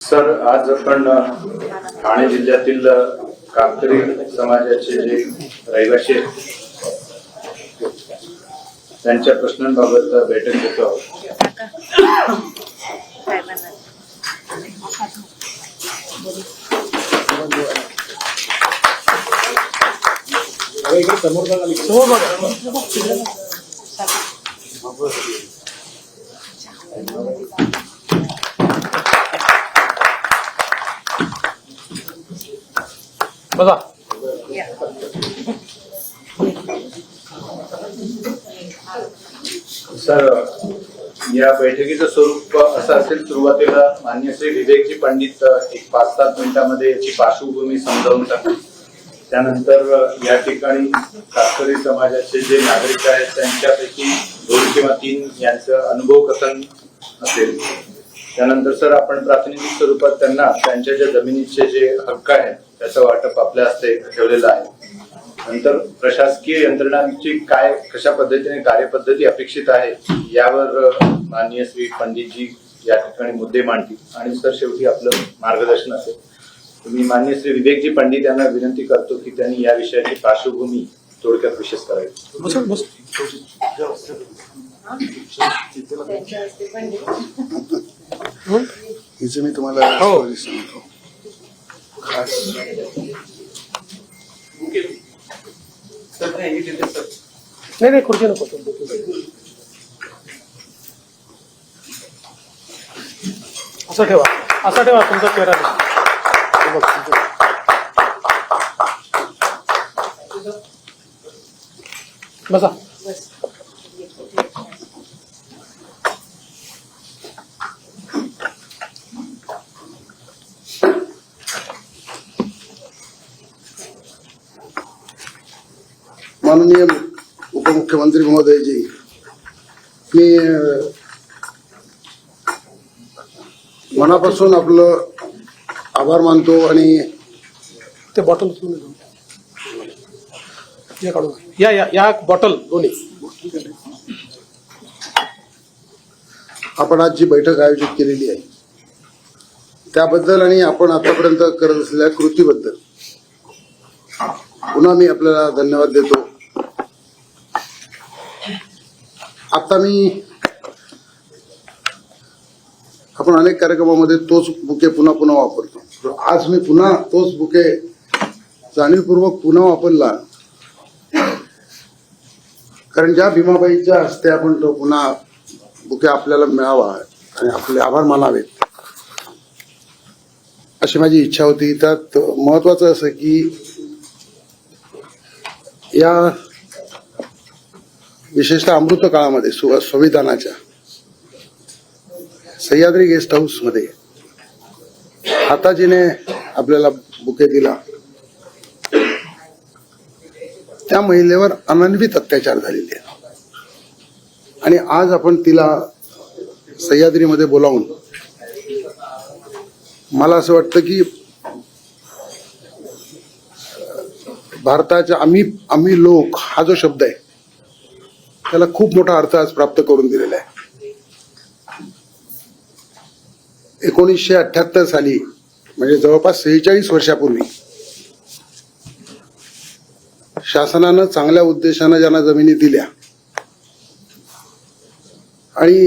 Sir, आज आपण ठाणे जिल्ह्यातील कातकरी समाजाचे जे रहिवासी आहेत त्यांच्या प्रश्नांबाबत बैठक घेतो आहोत. बघा सर, या बैठकीचं स्वरूप असं असेल. सुरुवातीला मान्य श्री विवेकजी पंडित एक 5-7 मिनिटांमध्ये याची पार्श्वभूमी समजावून टाकली. त्यानंतर या ठिकाणी कातकरी समाजाचे जे नागरिक आहेत त्यांच्यापैकी 2 किंवा 3 यांचं अनुभव कथन असेल. त्यानंतर सर, आपण प्रातिनिधिक स्वरूपात त्यांना त्यांच्या ज्या जमिनीचे जे हक्क आहेत त्याचं वाटप आपल्या हस्ते ठेवलेलं आहे. नंतर प्रशासकीय यंत्रणांची काय कशा पद्धतीने कार्यपद्धती अपेक्षित आहे यावर माननीय श्री पंडितजी या ठिकाणी मुद्दे मांडतील आणि सर शेवटी आपलं मार्गदर्शन असेल. मी माननीय श्री विवेकजी पंडित यांना विनंती करतो की त्यांनी या विषयाची पार्श्वभूमी थोडक्यात विशेष करावी. हिचं मी तुम्हाला स्टोरी सांगतो. खास नाही खुर्ची नको. असं ठेवा तुमचा चेहरा बसा. माननीय उपमुख्यमंत्री महोदयजी, मी मनापासून आपलं आभार मानतो आणि ते बॉटल उचलून या काढून या बॉटल दोन्ही. आपण आज जी बैठक आयोजित केलेली आहे त्याबद्दल आणि आपण आतापर्यंत करत असलेल्या कृतीबद्दल पुन्हा मी आपल्याला धन्यवाद देतो. आता आपण अनेक कार्यक्रमामध्ये तोच बुके पुन्हा पुन्हा वापरतो. आज मी पुन्हा तोच बुके जाणीवपूर्वक पुन्हा वापरला, कारण ज्या भीमाबाईच्या हस्ते आपण तो पुन्हा बुके आपल्याला मिळावा आणि आपले आभार मानावेत अशी माझी इच्छा होती. त्यात महत्वाचं असं की या विशेषतः अमृत काळामध्ये संविधानाच्या सह्याद्री गेस्ट हाऊस मध्ये हाताजीने आपल्याला बुके दिला त्या महिलेवर अनन्वित अत्याचार झालेले आणि आज आपण तिला सह्याद्रीमध्ये बोलावून मला असं वाटतं की भारताच्या आम्ही लोक हा जो शब्द आहे त्याला खूप मोठा अर्थ आज प्राप्त करून दिलेला आहे. 1978 साली म्हणजे जवळपास 46 वर्षापूर्वी शासनानं चांगल्या उद्देशानं ज्यांना जमिनी दिल्या आणि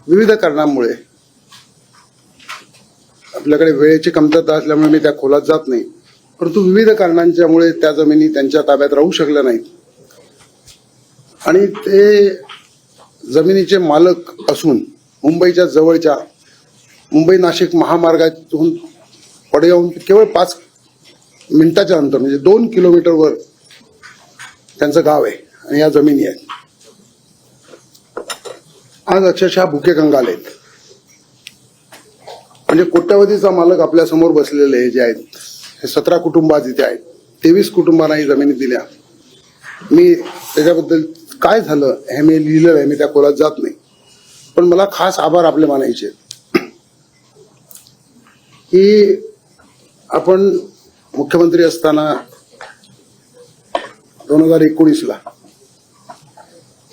विविध कारणांमुळे आपल्याकडे वेळेची कमतरता असल्यामुळे मी त्या खोलात जात नाही, परंतु विविध कारणांच्यामुळे त्या जमिनी त्यांच्या ताब्यात राहू शकल्या नाहीत आणि ते जमिनीचे मालक असून मुंबईच्या जवळच्या मुंबई नाशिक महामार्गातून पडगावून केवळ 5 मिनिटाच्या अंतर म्हणजे 2 किलोमीटरवर त्यांचं गाव आहे आणि या जमिनी आहेत. आज अक्षरशः भुके कंगाल आहेत. म्हणजे कोट्यवधीचा मालक आपल्या समोर बसलेले जे आहेत हे 17 कुटुंब आज इथे आहेत. 23 कुटुंबांना ही जमिनी दिल्या. मी त्याच्याबद्दल काय झालं हे मी लिहिलेलं आहे, मी त्या खोलात जात नाही, पण मला खास आभार आपले मानायचे की आपण मुख्यमंत्री असताना 2019ला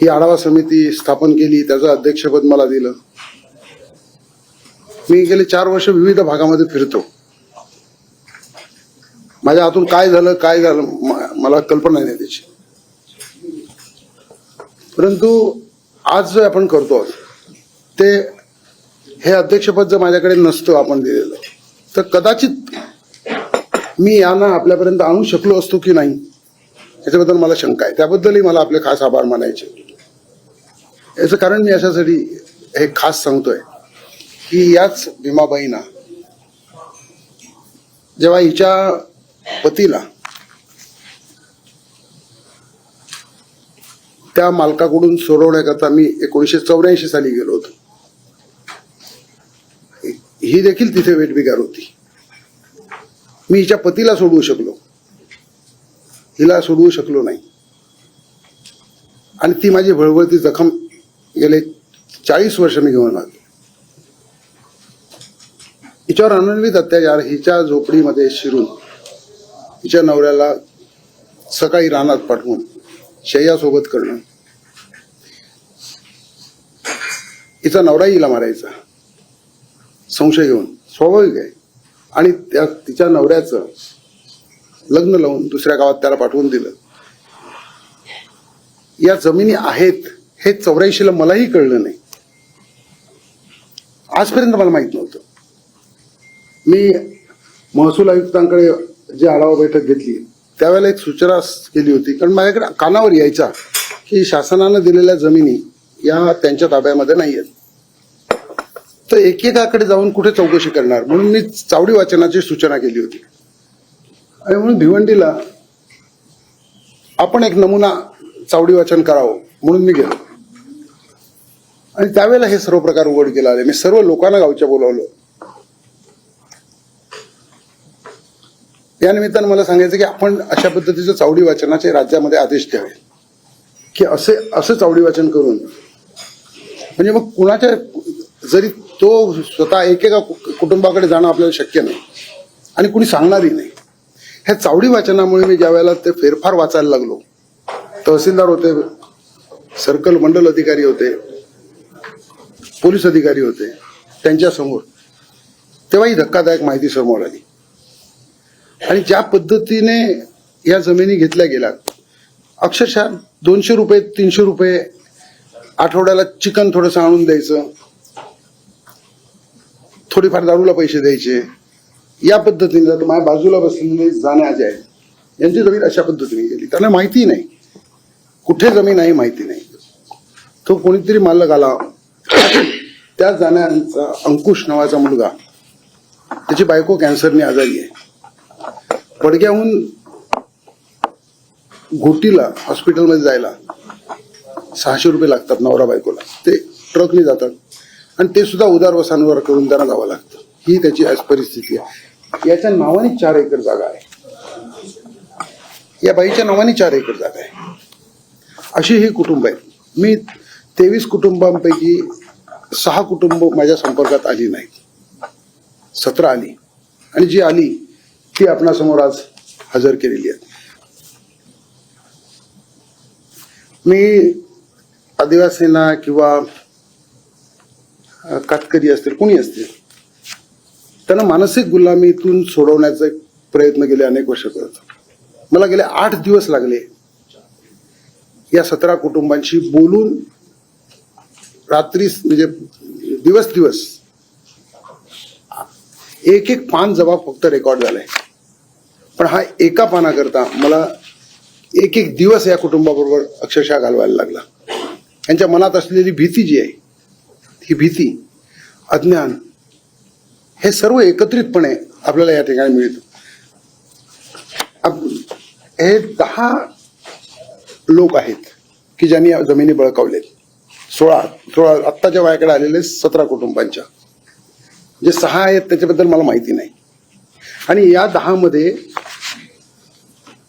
ही आढावा समिती स्थापन केली, त्याचं अध्यक्षपद मला दिलं. मी गेले 4 वर्ष विविध भागामध्ये फिरतो. माझ्या हातून काय झालं मला कल्पना नाही त्याची. परंतु आज जे आपण करतो ते हे अध्यक्षपद जर माझ्याकडे नसतं आपण दिलेलं तर कदाचित मी यांना आपल्यापर्यंत आणू शकलो असतो की नाही याच्याबद्दल मला शंका आहे. त्याबद्दलही मला आपले खास आभार मानायचे. याचं कारण मी अशासाठी हे खास सांगतोय की याच भीमाबाईंना जेव्हा हिच्या पतीला त्या मालकाकडून सोडवण्याकरता मी 1984 साली गेलो होतो. ही देखील तिथे वेठबिगार होती. मी हिच्या पतीला सोडवू शकलो, हिला सोडवू शकलो नाही. आणि ती माझी भळभळती जखम गेले 40 वर्ष मी घेऊन आलो. हिच्यावर अनन्वित अत्याचार हिच्या झोपडीमध्ये शिरून हिच्या नवऱ्याला सकाळी रानात पाठवून शय्यासोबत करणं. हिचा नवराही हिला मारायचा संशय घेऊन, स्वाभाविक आहे. आणि तिच्या नवऱ्याचं लग्न लावून दुसऱ्या गावात त्याला पाठवून दिलं. या जमिनी आहेत हे 84ला मलाही कळलं नाही. आजपर्यंत मला माहित नव्हतं. मी महसूल आयुक्तांकडे जी आढावा बैठक घेतली त्यावेळेला एक सूचना केली होती, कारण माझ्याकडे कानावर यायचा की शासनानं दिलेल्या जमिनी या त्यांच्या ताब्यामध्ये नाही आहेत. तर एकेकाकडे जाऊन कुठे चौकशी करणार म्हणून मी चावडी वाचनाची सूचना केली होती. आणि म्हणून भिवंडीला आपण एक नमुना चावडी वाचन करावं म्हणून मी गेलो. आणि त्यावेळेला हे सर्व प्रकार उघडकीला आले. मी सर्व लोकांना गावच्या बोलावलं. या निमित्तानं मला सांगायचं की आपण अशा पद्धतीचं चावडी वाचनाचे राज्यामध्ये आदेश द्यावे की असं चावडी वाचन करून म्हणजे मग कुणाच्या जरी तो स्वतः एकेका कुटुंबाकडे जाणं आपल्याला शक्य नाही आणि कुणी सांगणारही नाही. ह्या चावडी वाचनामुळे मी ज्या वेळेला ते फेरफार वाचायला लागलो, तहसीलदार होते, सर्कल मंडल अधिकारी होते, पोलीस अधिकारी होते त्यांच्या समोर, तेव्हा ही धक्कादायक माहिती समोर आली. आणि ज्या पद्धतीने या जमिनी घेतल्या गेल्या, अक्षरशः 200 रुपये 300 रुपये आठवड्याला चिकन थोडंसं आणून द्यायचं, थोडीफार दारूला पैसे द्यायचे, या पद्धतीने माझ्या बाजूला बसलेले जाणे अजय आहेत यांची जमीन अशा पद्धतीने गेली. त्यांना माहिती नाही कुठे जमीन आहे, माहिती नाही. तो कोणीतरी मालक आला. त्या जाण्यांचा अंकुश नावाचा मुलगा, त्याची बायको कॅन्सरने आजारी आहे. पडग्याहून घोटीला हॉस्पिटलमध्ये जायला 600 रुपये लागतात नवरा बायकोला. ते ट्रकने जातात आणि ते सुद्धा उदारवसांवर करून त्यांना जावं लागतं. ही त्याची आज परिस्थिती आहे. याच्या नावाने 4 एकर जागा आहे. या बाईच्या नावाने 4 एकर जागा आहे. अशी ही कुटुंब आहेत. मी 23 कुटुंबांपैकी 6 कुटुंब माझ्या संपर्कात आली नाहीत, 17 आली. आणि जी आली ती आपणासमोर आज हजर केलेली आहे. मी आदिवासींना किंवा कातकरी असतील कोणी असतील त्यांना मानसिक गुलामीतून सोडवण्याचा प्रयत्न गेले अनेक वर्ष करत. मला गेले 8 दिवस लागले या 17 कुटुंबांशी बोलून. रात्री म्हणजे दिवस एक पान जबाब फक्त रेकॉर्ड झालाय. पण हा एका पानाकरता मला एक दिवस या कुटुंबाबरोबर अक्षरशः घालवायला लागला. यांच्या मनात असलेली भीती जी आहे, ही भीती, अज्ञान, हे सर्व एकत्रितपणे आपल्याला या ठिकाणी मिळतं. हे 10 लोक आहेत की ज्यांनी जमिनी बळकावलेत. 16 आत्ताच्या वयाकडे आलेले 17 कुटुंबांच्या, जे 6 आहेत त्याच्याबद्दल मला माहिती नाही. आणि या 10 मध्ये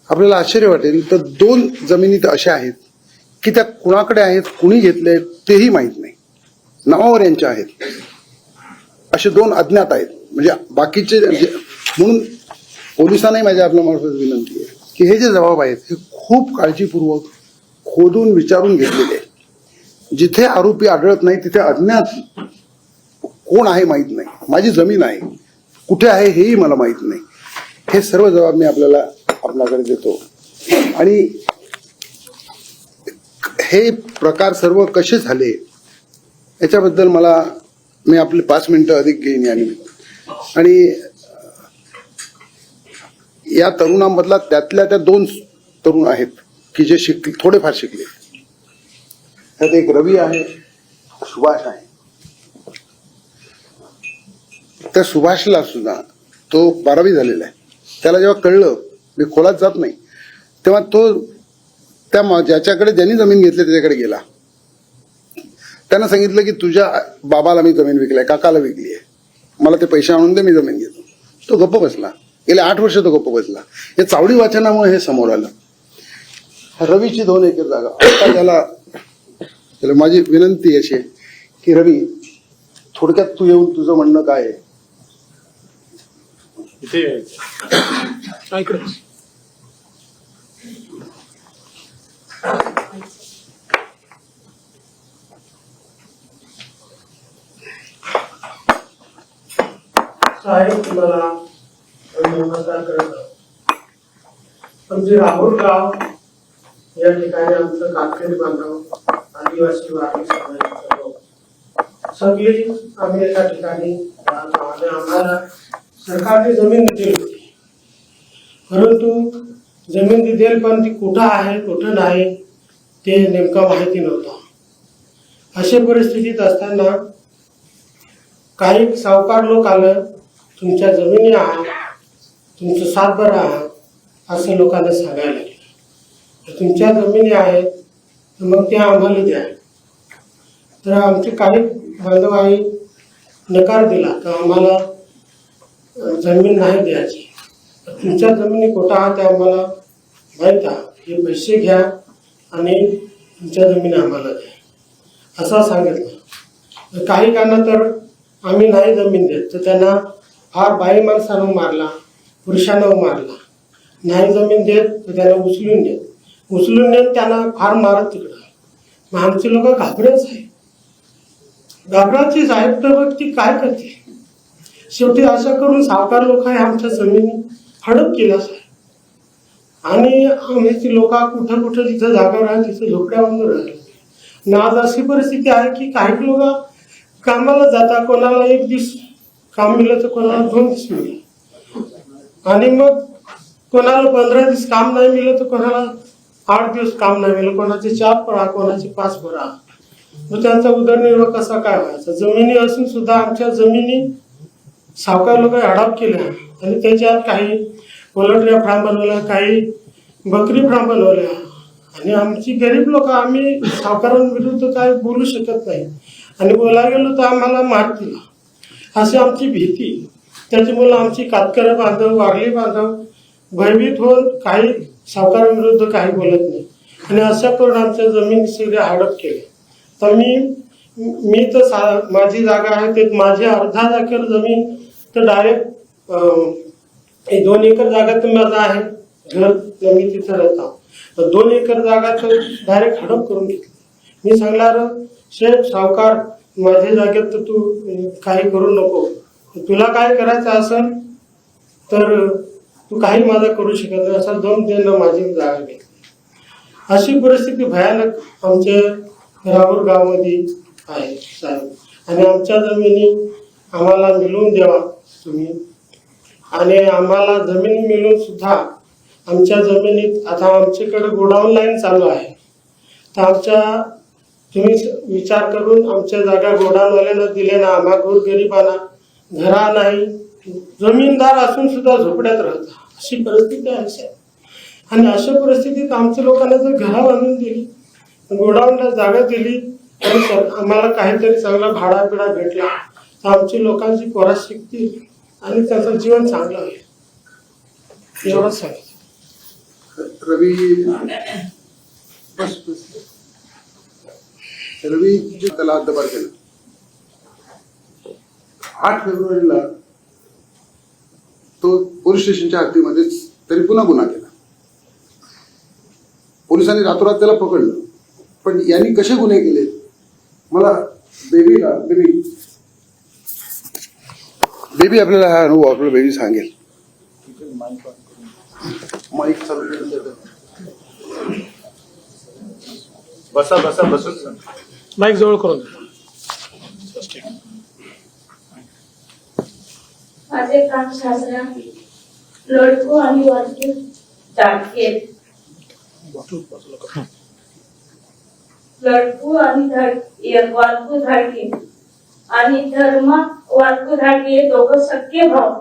आपल्याला आश्चर्य वाटेल तर 2 जमिनी तर अशा आहेत की त्या कुणाकडे आहेत, कुणी घेतले तेही माहित नाही, नावावर यांच्या आहेत. असे 2 अज्ञात आहेत. म्हणजे बाकीचे म्हणून पोलिसांनाही माझ्या आपल्यामार्फत विनंती आहे की हे जे जबाब आहेत हे खूप काळजीपूर्वक खोदून विचारून घेतलेले आहेत. जिथे आरोपी आढळत नाही तिथे अज्ञात कोण आहे माहीत नाही, माझी जमीन आहे कुठे आहे हेही मला माहीत नाही. हे सर्व जबाब मी आपल्याकडे देतो. आणि हे प्रकार सर्व कसे झाले याच्याबद्दल मी आपले 5 मिनिटं अधिक घेईन या निमित्त. आणि या तरुणांमधला त्यातल्या त्या 2 तरुण आहेत की जे थोडेफार शिकले. त्यात एक रवी आहे, सुभाष आहे. त्या सुभाषला सुद्धा तो 12वी झालेला आहे. त्याला जेव्हा कळलं, मी खोलात जात नाही, तेव्हा तो ज्याच्याकडे ज्यांनी जमीन घेतली त्याच्याकडे गेला. त्यानं सांगितलं की तुझ्या बाबाला मी जमीन विकली आहे, काकाला विकली आहे, मला ते पैसे आणून दे, मी जमीन घेतो. तो गप्प बसला. गेले 8 वर्ष तो गप्प बसला. या चावडी वाचनामुळे हे समोर आलं. रवीची 2 एकर जागा. आता त्याला माझी विनंती अशी आहे की रवी, थोडक्यात तू येऊन तुझं म्हणणं काय आहे? इकडे साहेब, तुम्हाला नमस्कार करत आहोत. आमचे राहुल गाव या ठिकाणी आमचं कातकरी बांधव, आदिवासी वारकरी समाजाचा लोक सगळे आम्ही एका ठिकाणी राहतो. आणि आम्हाला सरकारने जमीन दिली होती, परंतु जमीन दिली पण ती कुठं आहे कुठं नाही ते नेमकं माहिती नव्हतं. अशा परिस्थितीत असताना काही सावकार लोक आलं, तुमच्या जमिनी आहात, तुमचं सातबारा आहात असं लोकांना सांगायला लागलं. तुमच्या जमिनी आहेत तर मग त्या आम्हाला द्या. तर आमचे काही बांधवाई नकार दिला तर आम्हाला जमीन नाही द्यायची. तुमच्या जमिनी कुठं आहात ते आम्हाला माहीत आहे, हे पैसे घ्या आणि तुमच्या जमिनी आम्हाला द्या असं सांगितलं. काही कारणं तर आम्ही नाही जमीन देत, तर त्यांना फार बाई माणसानं मारला, पुरुषानं मारला. नाही जमीन देत तर त्यांना उचलून देत त्यांना फार मारत तिकडं. मग आमची लोक घाबरच आहे, घाबराची साहेब. तर मग ती काय करते? शेवटी अशा करून सावकार लोक आहे आमच्या जमिनी हडप केला साहेब. आणि आम्ही लोक कुठं कुठं जिथं जागा राहिली तिथं झोपड्या बांधून राहिले. आणि आज अशी परिस्थिती आहे की काही लोक कामाला जातात, कोणाला 1 दिवस काम मिळलं तर कोणाला 2 दिवस मिळेल. आणि मग कोणाला 15 दिवस काम नाही मिळलं तर कोणाला 8 दिवस काम नाही मिळलं. कोणाचे 4 पडा, कोणाचे 5 पडा. मग त्यांचा उदरनिर्वाह कसा काय व्हायचा? जमिनी असून सुद्धा आमच्या जमिनी सावकार लोक हडप केल्या. आणि त्याच्यात काही पोल्ट्री फार्म बनवल्या, काही बकरी फार्म बनवल्या. आणि आमची गरीब लोक, आम्ही सावकारांविरुद्ध काय बोलू शकत नाही. आणि बोलायला गेलो तर आम्हाला मारतील अशी आमची भीती. त्याच्यामुळे आमची कातकरी बांधव, वारली बांधव भयभीत होऊन काही सावकारांविरुद्ध काही बोलत नाही. आणि अशा करून आमच्या जमीन सगळ्या हडप केल्या. तर मी तर माझी जागा आहे ते माझी अर्धा एकर जमीन तर डायरेक्ट 2 एकर जागा तर माझा आहे, घर मी तिथं राहतो. 2 एकर जागा तर डायरेक्ट हडप करून घेतली. मी सांगणार, शेठ सावकार, माझ्या जागेत तर तू काही करू नको. तुला काय करायचं असेल तर तू काही माझा करू शकत नाही असा 2 देणं माझी जागा घेतली. अशी परिस्थिती भयानक आमच्या राहुल गावामध्ये आहे साहेब. आणि आमच्या जमिनी आम्हाला मिळवून द्यावा तुम्ही. आणि आम्हाला जमीन मिळून सुद्धा आमच्या जमिनीत आता आमच्याकडे गोडाऊन लाईन चालू आहे. तर तुम्ही विचार करून आमच्या जागा गोडाऊनवाल्यांना दिले ना. आम्हा गोरगरिबांना घरा नाही, जमीनदार असून सुद्धा झोपड्यात राहतात अशी परिस्थिती आहे साहेब. आणि अशा परिस्थितीत आमच्या लोकांना जर घरा बांधून दिली, गोडाऊनला जागा दिली आणि आम्हाला काहीतरी चांगला भाडा बिडा भेटला तर आमची लोकांची पोरा शिकतील आणि त्याचं जीवन चांगलं होईल एवढंच सांगितलं. रवी त्याला हद्दपार केलं. 8 फेब्रुवारीला तो पोलीस स्टेशनच्या हद्दीमध्येच तरी पुन्हा गुन्हा केला. पोलिसांनी रातोरात त्याला पकडलं. पण यांनी कसे गुन्हे केले? मला बेबी बेबी आपल्याला हा अनुभव आपला बेबी सांगेल. माईक चालू केलं. बसा बसा बसून सांग. माईक जवळ करून द्या. माझे काम सासरा लडको आणि वरती टाके बॉटल बाजूला करा. लडकू आणि वालकू धाडके आणि धर्म वालकू धाडके हे दोघं सख्खे भाऊ.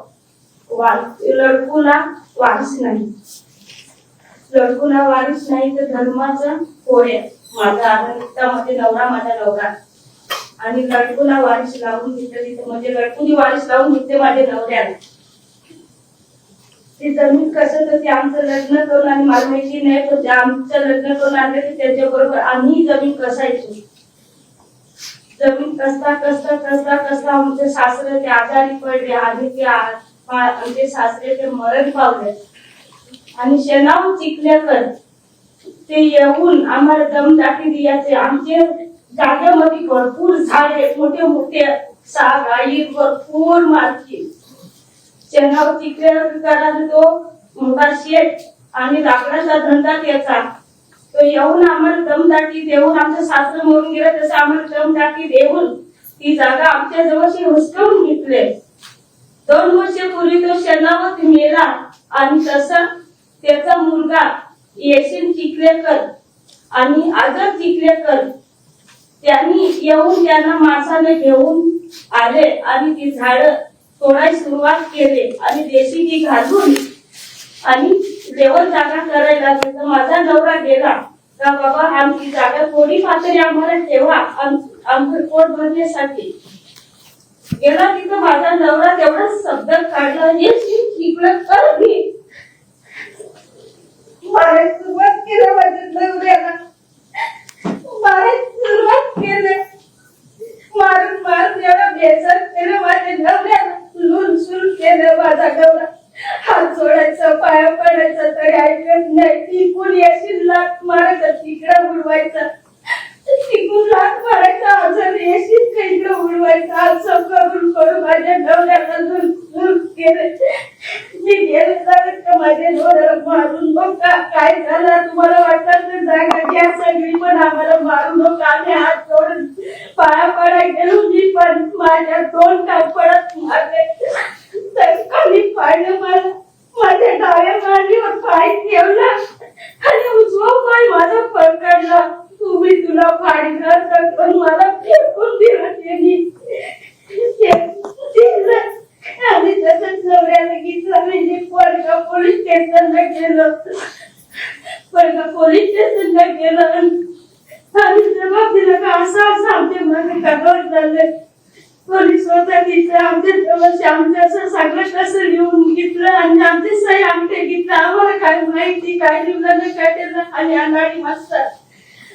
लडकूला वारीस नाही, लडकूला वारीस नाही तर धर्माचा पोळ्या माझा आनंदामध्ये नवरा माझा नवरा आणि लडकूला वारीस लावून घेतलं तिथे म्हणजे लडकूनी वारीस लावून घेतले माझे नवऱ्याला. ती जमीन कसं तर ते आमचं लग्न करून आणि मला माहिती नाही पण आमचं लग्न करून आणलं की त्याच्या बरोबर आम्ही जमीन कसायचो. जमीन कसता कसता कसता कसता आमचे सासरे ते आजारी पडले आणि ते आमचे सासरे ते मरण पावले आणि शेणाहून चिखल्याकर ते येऊन आम्हाला दम टाकी द्यायचे. आमचे जागेमध्ये भरपूर झाडे मोठे मोठे साग आई भरपूर मारती शेणावर चिखल्यावर करायला तो मोठा शेत आणि लाकडाचा धंदा त्याचा. तो येऊन आम्हाला दमदाटी देऊन आमचं सासरं मरून गेलं तसं आम्हाला दमदाटी देऊन ती जागा आमच्या जवळशी हुसकावून घेतले. 2 वर्षापूर्वी तो शेणावर मेला आणि तसा त्याचा मुलगा येशीन चिखलेकर आणि आझाद चिखलेकर त्यांनी येऊन त्यांना माणसाने घेऊन आले आणि ती झाडं तोडायला सुरुवात केली आणि देशी घालून आणि लेवल जागा करायला लागली. तर माझा नवरा गेला का बाबा आमची जागा थोडी पातळी आम्हाला ठेवा आमचं पोट भरण्यासाठी गेला. तिथं माझा नवरा तेवढा शब्द काढला हे शिकलं तर मी मारायला सुरुवात केलं माझ्या नवऱ्याला. मारायला सुरुवात केलं मारून मारून एवढा बेजार केलं माझ्या नवऱ्याला. लून सुरू केलं माझा नवरा. हात जोडायचा पाया पडायचा तरी ऐकत नाही. तिकून येशील लात मारायचा तिकडं उडवायचा तिकून लात मारायचा अजून येशील का इकडं उडवायचा असं करून करून माझ्या नवऱ्याला लून केलं. मी गेले तर माझ्या नवऱ्याला मारून बघ काय झालं तुम्हाला वाटतं तर जागा घ्या सगळी पण आम्हाला मारू नका. आम्ही हात जोडून पाया पडाय गेलो मी पण माझ्या 2 कापडात मारले खाली पाडलं मला. माझ्या डाव्या मांडीवर पाय ठेवला आणि उजवा पाय माझा पकडला. तुम्ही तुला फाडणार तर पण मला फेकून दिलं त्यांनी आणि तसंच नवऱ्याला घेतलं म्हणजे पडगा पोलीस स्टेशनला गेलं. पडगा पोलीस स्टेशनला गेलं आणि जबाब दिला का असं असं आमच्या मध्ये कागद झालं. पोलीस होता तिथे आमच्या जवळ आमचं असं सगळं कसं लिहून घेतलं आणि आमचे सही आमटे घेतलं. आम्हाला काय माहिती काय लिहिलं नाही काय केलं आणि अनाडी मास्तर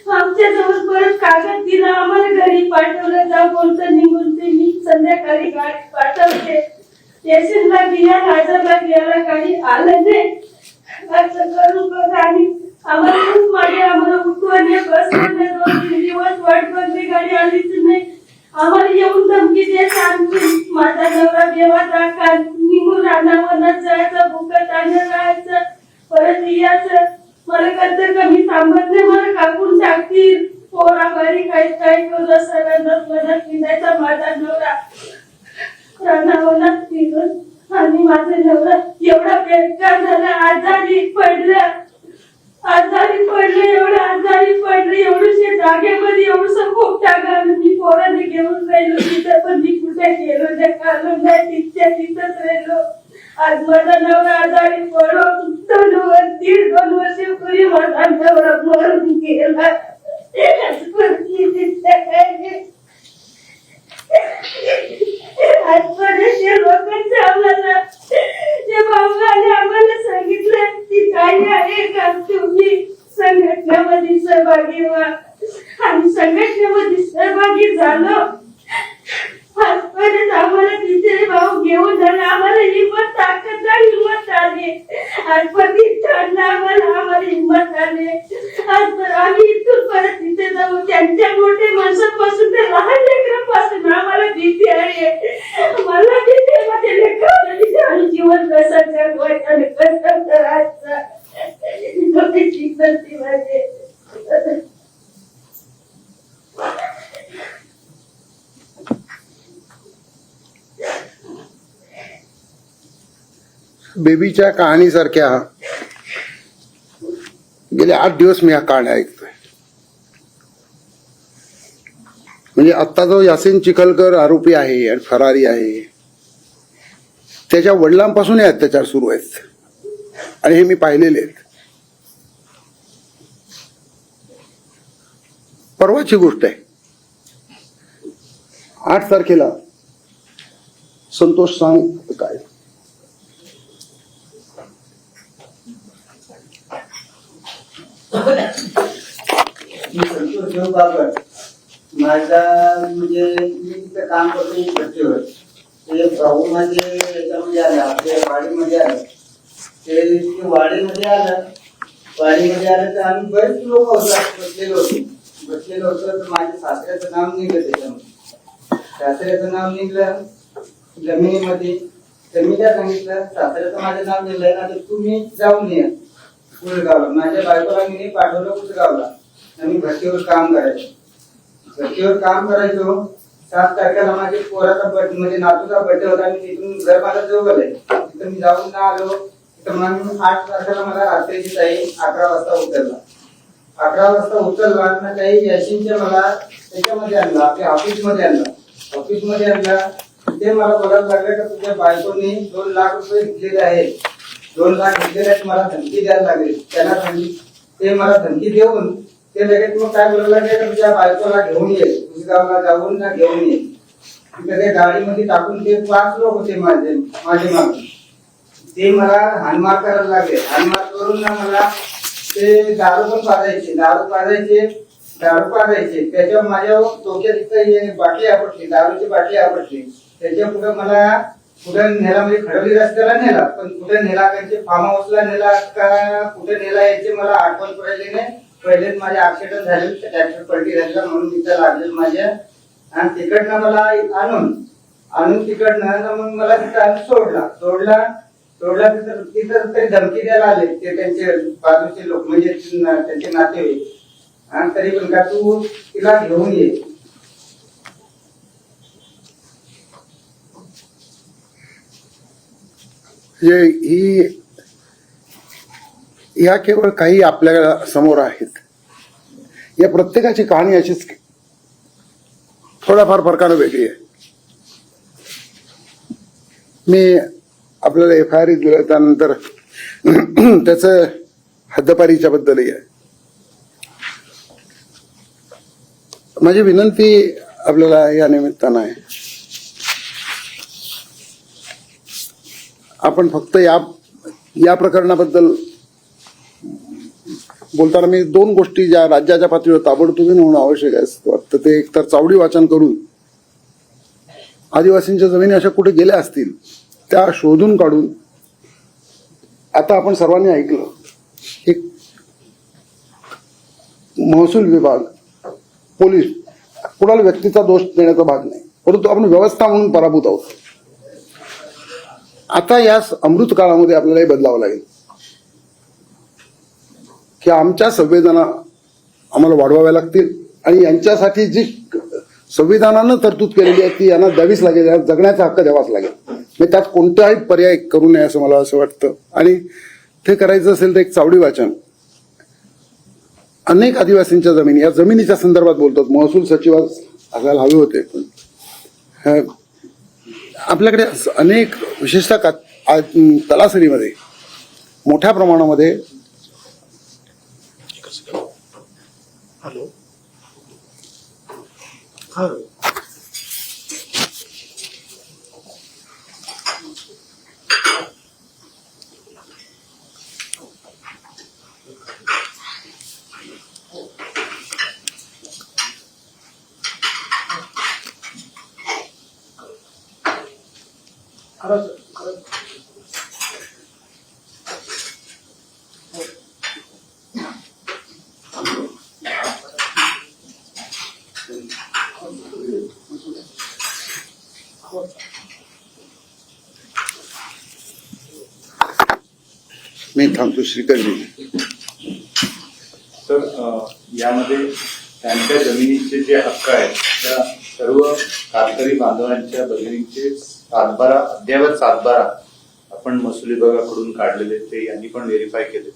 आमच्या जवळ परत कागद दिला आम्हाला घरी पाठवलं. जा बोलतं निघून ते मी संध्याकाळी गाडी पाठवते. स्टेशनला गेल्या हजरला गेला गाडी आलं नाही असं करून बघ आणि आम्हाला खूप मागे आम्हाला उठवणे बसवणे 2-3 दिवस वाट बघली गाडी आलीच नाही. आम्हाला येऊन धमकी द्यायची माझा नवरा देवाचा का निघून रानावनात जायचं भुकत आणि राहायचं परत यायचं. मला करतं का मी थांबत नाही मला कापून टाकतील पोरा घरी काय काय करू सगळ्यांनाच मदत निघायचा माझा नवरा रानावनात निघून आणि माझा नवरा एवढा बेकार झाला आजारी पडलं एवढं आजारी पडलं एवढ्याशा जागेमध्ये एवढंसं खूप टाका मी पोराने घेऊन राहिलो तिथं पण मी कुठे गेलो नाही काढलो नाही तिथंच राहिलो. आज माझा नवरा आजारी पडलो 2 वर्षापूर्वी माझा नवरा मरून गेला. आजपर्यंत लोकांचे आम्हाला सांगितलं की काही आहे का तुम्ही संघटनेमध्ये सहभागी व्हा आणि संघटनेमध्ये सहभागी झालो. आजपर्यंत आम्हाला तिथे भाऊ घेऊन झाले आम्हाला हिंमत ताकद हिंमत आली. आज प्रतिष्ठानला आम्हाला हिंमत आली. आज आम्ही इथून परत तिथे जाऊ त्यांच्या मोठे माणसापासून ते लहान लेकरांपासून आम्हाला भीती आहे. मला भीती बेबीच्या कहाणीसारख्या गेले 8 दिवस मी ह्या कहाण्या ऐकतोय. म्हणजे आता जो यासीन चिखलकर आरोपी आहे आणि फरारी आहे, त्याच्या वडिलांपासून हे अत्याचार सुरू आहेत आणि हे मी पाहिलेले आहेत. परवाची गोष्ट आहे, 8 तारखेला संतोष सांग काय मी संतोष देव बाबर. माझा म्हणजे मी तिथे काम करतो भट्टीवर. ते भाऊ माझे याच्यामध्ये आले, आपल्या वाडीमध्ये आलं. ते वाडीमध्ये आलं तर आम्ही बरेच लोक बसलेलो होतो. तर माझ्या सासऱ्याचं नाव निघलं त्याच्यामध्ये. सासऱ्याचं नाव निघलं जमिनीमध्ये. तर मी काय सांगितलं, सासऱ्याचं माझं नाव निघलंय ना, तर तुम्ही जाऊन या कुलगावला. माझ्या बायकोला मी पाठवलं कुलगावला. आम्ही भट्टीवर काम करायचो. 7 तारखेला माझ्या पोराचा बर्थडे म्हणजे नातूचा बर्थडे होता. मी तिथून घर माझं जवळ आहे, तिथं मी जाऊन ना आलो. तर मग 8 तारखेला मला रात्रीची ताई 11 वाजता उतरला. 11 वाजता उतरला ना, काही याशींच्या मला त्याच्यामध्ये आणलं, आपल्या ऑफिसमध्ये आणला. ते मला बोलायला लागले का तुझ्या बायकोने 2 लाख रुपये घेतलेले आहेत. 2 लाख घेतलेले आहेत, मला धमकी द्यायला लागली. ते मला धमकी देऊन ते लगेच मग काय बोलायला लागले का तुझ्या बायकोला घेऊन ये, गावला जाऊन ना घेऊन ये. तिथे ते गाडीमध्ये टाकून ते 5 लोक होते माझे मागे. ते मला हाणमार करायला लागले. हाणमार करून ना मला ते दारू पण पाजायचे. त्याच्यावर माझ्या डोक्यात इथं बाटली आपटली, दारूची बाटली आपटली. त्याच्या पुढे नेला, म्हणजे खडवली रस्त्याला नेला, पण कुठे नेला, त्यांचे फार्म हाऊसला नेला का कुठे नेला याचे मला आठवण पडले नाही. पहिलेच माझे ऍक्सिडेंट झाले, ट्रॅक्टर पलटी झाला म्हणून तिथं लागले माझ्या. आणि तिकडनं मला आणून तिकडनं मग मला तिथं सोडला तिथं तरी धमकी द्यायला आले ते त्यांचे बाजूचे लोक, म्हणजे त्यांचे नातेवाईक. आणि तरी पण का तू तिला घेऊन ये. या केवळ काही आपल्या समोर आहेत. या प्रत्येकाची कहाणी अशीच थोड्याफार फरकानं वेगळी आहे. मी आपल्याला FIR दिलं, त्यानंतर त्याचं हद्दपारीच्या बद्दलही आहे. माझी विनंती आपल्याला या निमित्तानं आहे, आपण फक्त या प्रकरणाबद्दल बोलताना मी 2 गोष्टी ज्या राज्याच्या पातळीवर ताबडतोबीने होणं आवश्यक आहे असं वाटतं. ते एकतर चावडी वाचन करून आदिवासींच्या जमिनी अशा कुठे गेल्या असतील त्या शोधून काढून, आता आपण सर्वांनी ऐकलं, एक महसूल विभाग, पोलीस, कुणाला व्यक्तीचा दोष देण्याचा भाग नाही, परंतु आपण व्यवस्था म्हणून पराभूत आहोत. आता या अमृत काळामध्ये आपल्याला हे बदलावं लागेल की आमच्या संवेदना आम्हाला वाढवाव्या लागतील आणि यांच्यासाठी जी संविधानानं तरतूद केलेली आहे ती यांना द्यावीच लागेल, जगण्याचा हक्क द्यावाच लागेल. म्हणजे त्यात कोणताही पर्याय करू नये असं मला असं वाटतं. आणि ते करायचं असेल तर एक चावडी वाचन, अनेक आदिवासींच्या जमिनी, या जमिनीच्या संदर्भात बोलतात, महसूल सचिव असायला हवे होते, पण आपल्याकडे अनेक विशेषतः तलासरीमध्ये मोठ्या प्रमाणामध्ये हॅलो हा मी थांबतो. श्रीकरजी तर यामध्ये त्यांच्या जमिनीचे जे हक्क आहेत त्या सर्व कातकरी बांधवांच्या भगिनींचे 7/12 अद्ययावत 7/12 आपण महसूल विभागाकडून काढलेले ते यांनी पण व्हेरीफाय केले.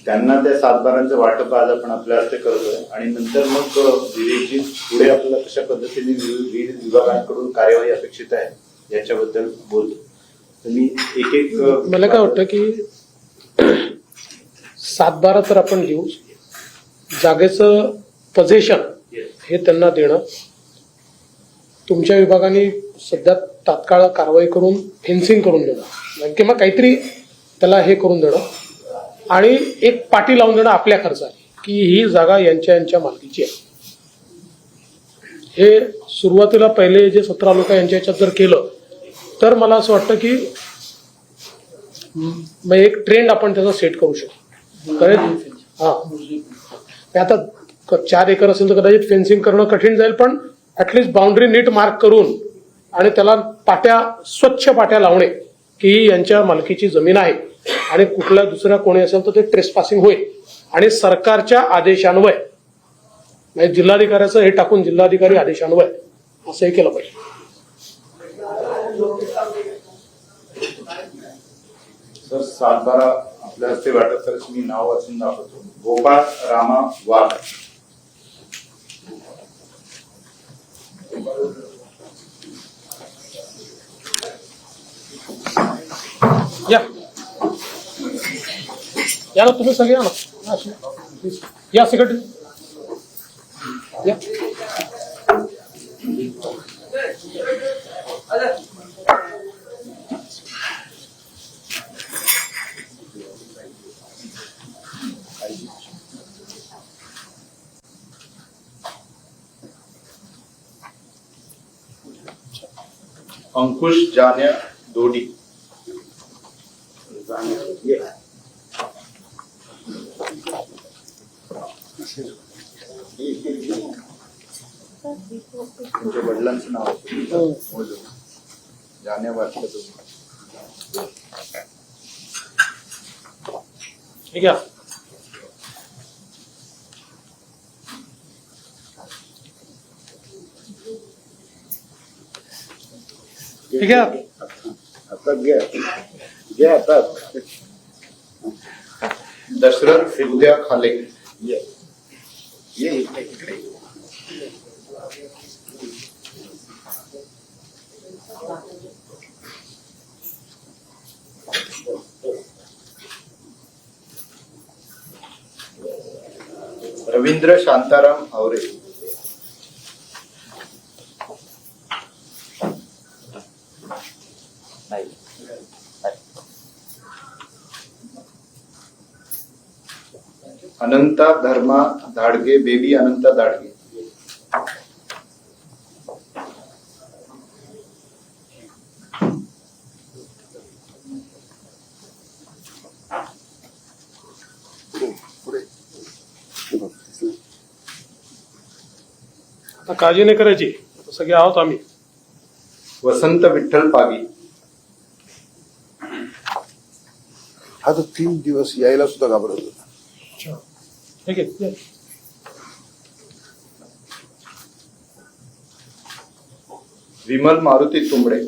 त्यांना त्या सातबारांचं वाटप आज आपण आपल्या हस्ते करतोय आणि नंतर मग विहिरीची पुढे आपल्याला कशा पद्धतीने विविध विभागांकडून कार्यवाही अपेक्षित आहे याच्याबद्दल बोलतो. तर मी एक एक मला काय वाटतं की 7/12 तर आपण देऊ, जागेचं पोझिशन हे त्यांना देणं, तुमच्या विभागाने सध्या तात्काळ कारवाई करून फेन्सिंग करून देणं किंवा काहीतरी त्याला हे करून देणं आणि एक पाटी लावून देणं आपल्या खर्चाने की ही जागा यांच्या मालकीची आहे. हे सुरुवातीला पहिले जे 17 लोक यांच्या ह्याच्यात जर केलं तर मला असं वाटतं की मग एक ट्रेंड आपण त्याचा सेट करू शकतो. करेक्ट. हा, आता 4 एकर असेल तर कदाचित फेन्सिंग करणं कठीण जाईल, पण ऍटलिस्ट बाउंड्री नीट मार्क करून आणि त्याला पाट्या, स्वच्छ पाट्या लावणे की ही यांच्या मालकीची जमीन आहे आणि कुठल्या दुसऱ्या कोणी असेल तर ते ट्रेसपासिंग होईल आणि सरकारच्या आदेशान्वये, म्हणजे जिल्हाधिकाऱ्याचं हे टाकून जिल्हाधिकारी आदेशान्वये असं हे केलं पाहिजे. सर 7/12 आपल्या हस्ते वाटप तर मी नाव वाचून दाखवतो. गोपाळ रामा वाघ, या ना तुम्ही सगळे या ना, या सेक्रेटरी या. अंकुश जान्या दोडी, तुमच्या वडिलांचं नाव आहे जान्या वाटलं तुम्ही. ठीक आहे. ठीक आहे. दशरथ उद्या खाले, रवींद्र शांताराम आवरे, अनंता धर्मा धाडगे, बेबी अनंता धाडगे, आता काळजी नाही करायची, सगळे आहोत आम्ही. वसंत विठ्ठल पागी, हा तर 3 दिवस यायला सुद्धा घाबरत होता. ठीक आहे. विमल मारुती तुंबडे,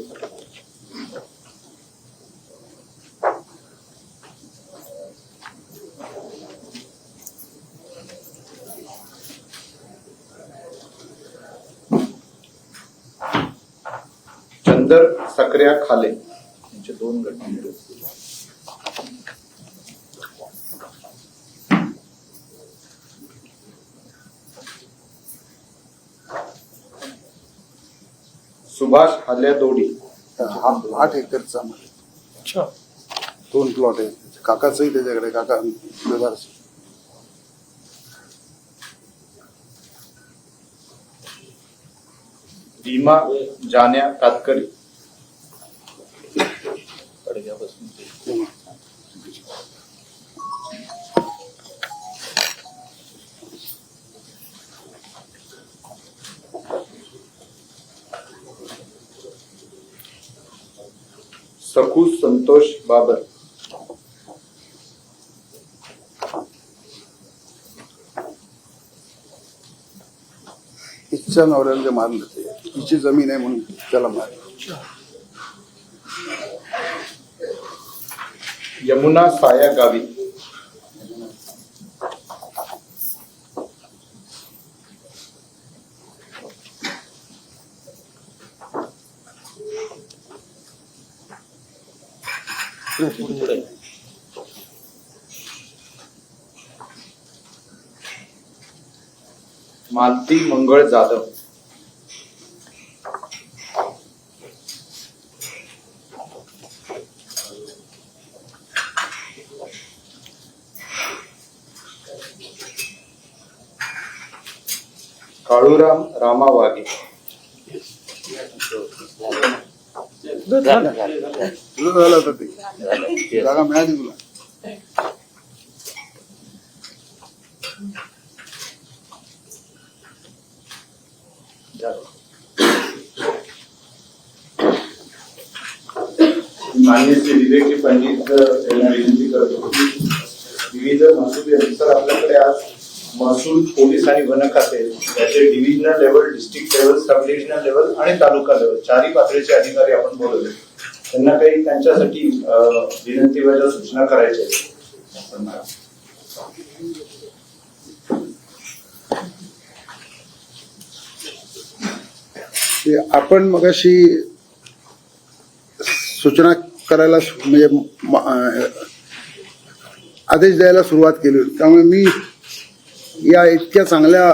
चंदर सक्रिया खाले, यांचे 2 गट. सुभाष हल्या दोडी, हा 8 एकरचा अच्छा. 2 प्लॉट आहे. काकाचंही त्याच्याकडे, काका व्यवहार. भीमा जान्या कातकरी, सखू संतोष बाबर, हिच्या नवऱ्याला जे मारलं ते हिची जमीन आहे म्हणून त्याला मारलं. यमुना साया गावी. मालती मंगळ जाधव. काळूराम रामा वाघे. तुझं झालं होतं ते जागा मिळाली तुला. मान्य श्री विवेकजी पंडित यांना विनंती करतो की विविध महसुली आपल्याकडे आज महसूल, पोलीस आणि वन खाते याचे डिव्हिजनल लेवल, डिस्ट्रिक्ट लेवल, सब डिव्हिजनल लेवल आणि तालुका लेवल चारही पातळीचे अधिकारी आपण बोलवले. त्यांना काही त्यांच्यासाठी विनंती व सूचना करायच्या आहेत. ते आपण मगाशी सूचना करायला म्हणजे आदेश द्यायला सुरुवात केली होती. त्यामुळे मी या इतक्या चांगल्या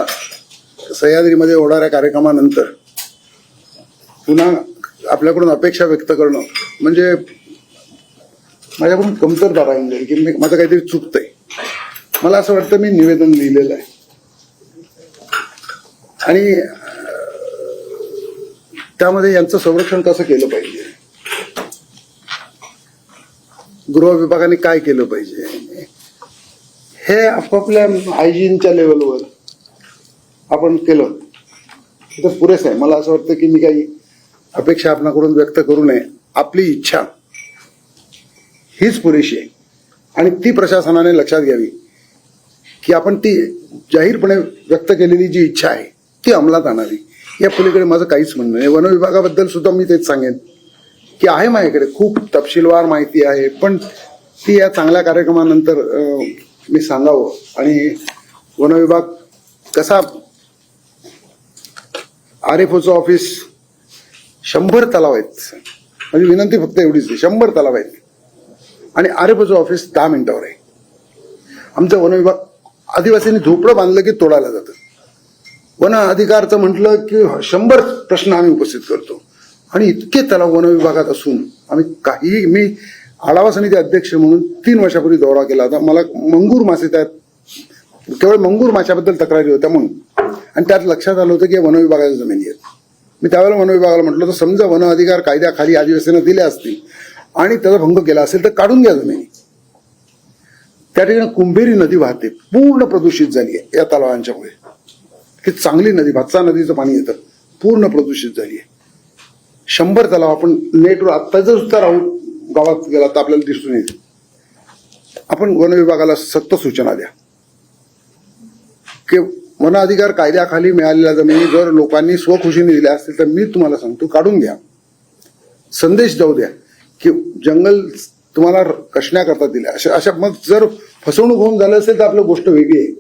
सह्याद्रीमध्ये होणाऱ्या कार्यक्रमानंतर पुन्हा आपल्याकडून अपेक्षा व्यक्त करणं म्हणजे माझ्याकडून कमतरता राहून जाईल की माझं काहीतरी चुकतंय. मला असं वाटतं मी निवेदन लिहिलेलं आहे आणि त्यामध्ये यांचं संरक्षण कसं केलं पाहिजे, गृह विभागाने काय केलं पाहिजे, हे आपापल्या हायजीनच्या लेवलवर आपण केलं तर पुरेसं आहे. मला असं वाटतं की मी काही अपेक्षा आपणाकडून व्यक्त करू नये. आपली इच्छा हीच पुरेशी आहे आणि ती प्रशासनाने लक्षात घ्यावी की आपण ती जाहीरपणे व्यक्त केलेली जी इच्छा आहे ती अंमलात आणावी. या पलीकडे माझं काहीच म्हणणं नाही. वन विभागाबद्दल सुद्धा मी तेच सांगेन की आहे माझ्याकडे खूप तपशीलवार माहिती आहे, पण ती या चांगल्या कार्यक्रमानंतर मी सांगावं. आणि वन विभाग कसा RFOचं ऑफिस 100 तलाव आहेत. माझी विनंती फक्त एवढीच आहे, 100 तलाव आहेत आणि RFOचं ऑफिस 10 मिनिटावर आहे. आमचा वन विभाग आदिवासींनी झोपडं बांधलं की तोडायला जातं. वन अधिकारचं म्हटलं की 100 प्रश्न आम्ही उपस्थित करतो आणि इतके तलाव वन विभागात असून आम्ही काही, मी आढावा समिती अध्यक्ष म्हणून 3 वर्षापूर्वी दौरा केला होता. मला मंगूर मासे, त्यात केवळ मंगूर माशाबद्दल तक्रारी होत्या म्हणून, आणि त्यात लक्षात आलं होतं की वन विभागाच्या जमिनी आहेत. मी त्यावेळेला वन विभागाला म्हटलं तर समजा वन अधिकार कायद्याखाली आदिवासींना दिले असतील आणि त्याचा भंग केला असेल तर काढून घ्या जमिनी. त्या ठिकाणी कुंभेरी नदी वाहते, पूर्ण प्रदूषित झाली आहे या तलावांच्यामुळे. की चांगली नदी, भातसा नदीचं पाणी येतं, पूर्ण प्रदूषित झाली आहे. 100 तलाव आपण नेटवर आत्ता जर सुद्धा राहून गावात गेला तर आपल्याला दिसून येईल. आपण वन विभागाला सक्त सूचना द्या की वन अधिकार कायद्याखाली मिळालेल्या जमिनी जर लोकांनी स्वखुशीने दिल्या असतील तर मी तुम्हाला सांगतो काढून घ्या. संदेश जाऊ द्या की जंगल तुम्हाला कशण्याकरता दिल्या, अशा मग जर फसवणूक होऊन झालं असेल तर आपली गोष्ट वेगळी आहे.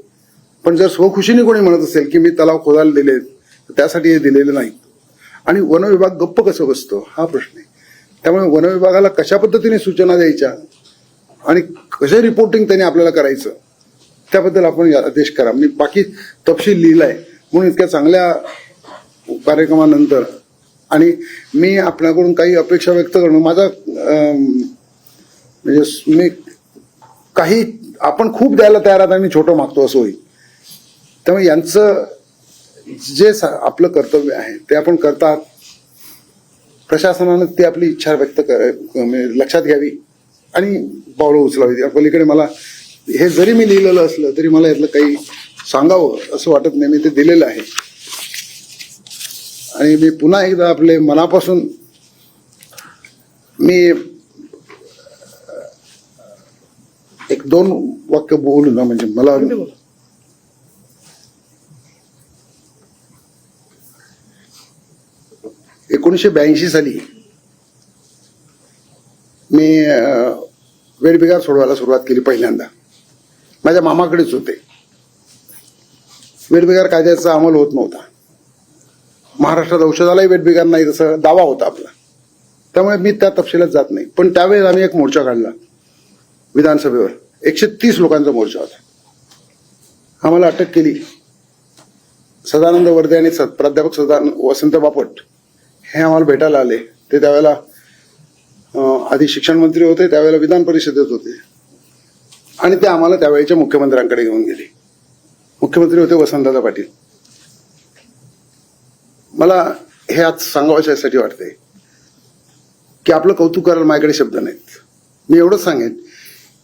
पण जर स्वखुशीने कोणी म्हणत असेल की मी तलाव खोदायला दिले तर त्यासाठी हे दिलेलं नाही आणि वन विभाग गप्प कसं बसतो हा प्रश्न आहे. त्यामुळे वन विभागाला कशा पद्धतीने सूचना द्यायच्या आणि कसे रिपोर्टिंग त्यांनी आपल्याला करायचं त्याबद्दल आपण आदेश करा. मी बाकी तपशील लिहिलाय म्हणून इतक्या चांगल्या कार्यक्रमानंतर आणि मी आपल्याकडून काही अपेक्षा व्यक्त करणं माझा म्हणजे मी काही आपण खूप द्यायला तयार आहात आणि छोटं मागतो असं होईल. त्यामुळे यांचं जे आपलं कर्तव्य आहे ते आपण करतात. प्रशासनानं ती आपली इच्छा व्यक्त लक्षात घ्यावी आणि पावलं उचलावी. या पलीकडे मला हे जरी मी लिहिलेलं असलं तरी मला यातलं काही सांगावं असं वाटत नाही. मी ते दिलेलं आहे आणि मी पुन्हा एकदा आपले मनापासून मी 1-2 वाक्य बोलू ना, म्हणजे मला 1982 साली मी वेठबिगार सोडवायला सुरुवात केली पहिल्यांदा. माझ्या मामाकडेच होते. वेठबिगार कायद्याचा अंमल होत नव्हता. महाराष्ट्रात औषधालाही वेठबिगार नाही तसा दावा होता आपला. त्यामुळे मी त्या तपशिलात जात नाही. पण त्यावेळेस आम्ही एक मोर्चा काढला विधानसभेवर. 130 लोकांचा मोर्चा होता. आम्हाला अटक केली. सदानंद वर्दे आणि प्राध्यापक वसंत बापट हे आम्हाला भेटायला आले. ते त्यावेळेला आधी शिक्षण मंत्री होते, त्यावेळेला विधान परिषदेत होते. आणि ते आम्हाला त्यावेळेच्या मुख्यमंत्र्यांकडे घेऊन गेले. मुख्यमंत्री होते वसंतदादा पाटील. मला हे आज सांगावं यासाठी वाटतंय की आपलं कौतुक करायला माझ्याकडे शब्द नाहीत. मी एवढंच सांगेन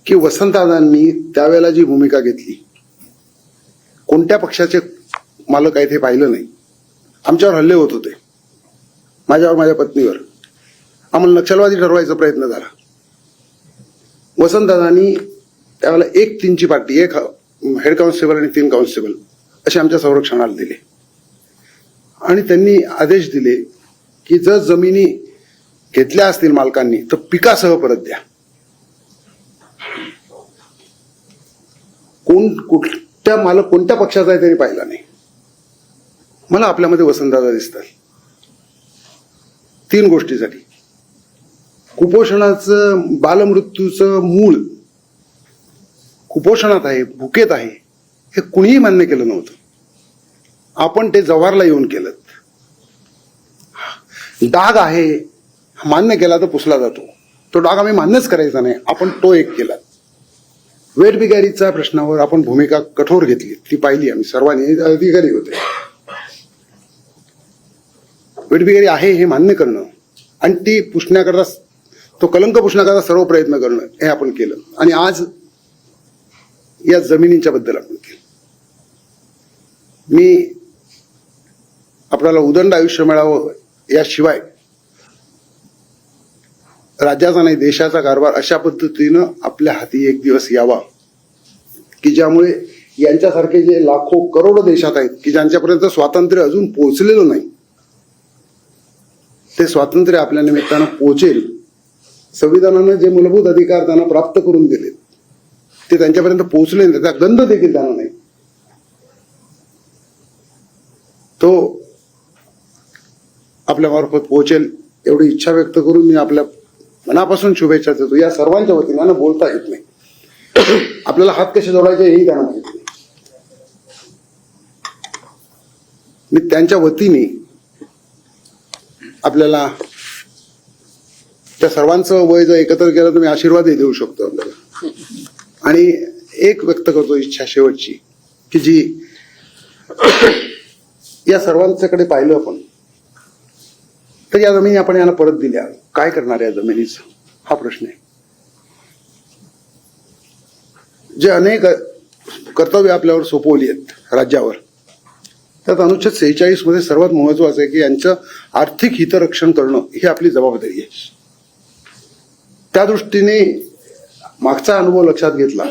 की वसंतदादांनी त्यावेळेला जी भूमिका घेतली, कोणत्या पक्षाचे मालक आहेत हे पाहिलं नाही. आमच्यावर हल्ले होत होते, माझ्यावर, माझ्या पत्नीवर. आम्हाला नक्षलवादी ठरवायचा प्रयत्न झाला. वसंतदादांनी त्यावेळेला 1-3ची पार्टी, 1 हेड कॉन्स्टेबल आणि 3 कॉन्स्टेबल असे आमच्या संरक्षणाला दिले. आणि त्यांनी आदेश दिले की जर जमिनी घेतल्या असतील मालकांनी तर पिकासह परत द्या. कुठल्या मालक कोणत्या पक्षाचा आहे त्यांनी पाहिला नाही. मला आपल्यामध्ये वसंतदादा दिसतात 3 गोष्टीसाठी. कुपोषणाचं, बालमृत्यूचं मूळ कुपोषणात आहे, भुकेत आहे, हे कुणीही मान्य केलं नव्हतं. आपण ते जव्हारला येऊन केलं. डाग आहे मान्य केला तर पुसला जातो. तो डाग आम्ही मान्यच करायचा नाही, आपण तो एक केला. वेठबिगारीच्या प्रश्नावर आपण भूमिका कठोर घेतली, ती पाहिली आम्ही सर्वांनी. अधिकारी होते. वेठबिगारी आहे हे मान्य करणं आणि ती पुसण्याकरता, तो कलंक पुसण्याकरता सर्व प्रयत्न करणं हे आपण केलं. आणि आज या जमिनीच्या बद्दल आपण केलं. मी आपल्याला उदंड आयुष्य मिळावं याशिवाय राज्याचा नाही देशाचा कारभार अशा पद्धतीनं आपल्या हाती एक दिवस यावा की ज्यामुळे यांच्यासारखे जे लाखो करोडो देशात आहेत की ज्यांच्यापर्यंत स्वातंत्र्य अजून पोहोचलेलं नाही, ते स्वातंत्र्य आपल्या निमित्तानं पोहोचेल. संविधानानं जे मूलभूत अधिकार त्यांना प्राप्त करून दिले ते त्यांच्यापर्यंत पोहोचले नाही, त्याचा गंध देखील त्यांना नाही. तो आपल्या मार्फत पोहोचेल एवढी इच्छा व्यक्त करून मी आपल्या मनापासून शुभेच्छा देतो. या सर्वांच्या वतीनं बोलता येत नाही, आपल्याला हात कसे जोडायचे हेही त्यांना माहित नाही. मी त्यांच्या वतीने आपल्याला त्या सर्वांचं वय जर एकत्र केलं तर मी आशीर्वादही देऊ शकतो आपल्याला. आणि एक व्यक्त करतो इच्छा शेवटची की जी या सर्वांच्याकडे पाहिलं आपण तर या जमिनी आपण यांना परत दिल्या, काय करणार या जमिनीचं हा प्रश्न आहे. जे अनेक कर्तव्य आपल्यावर सोपवली आहेत राज्यावर, त्यात अनुच्छेद 46 मध्ये सर्वात महत्वाचं आहे की यांचं आर्थिक हितरक्षण करणं ही आपली जबाबदारी आहे. त्या दृष्टीने मागचा अनुभव लक्षात घेतला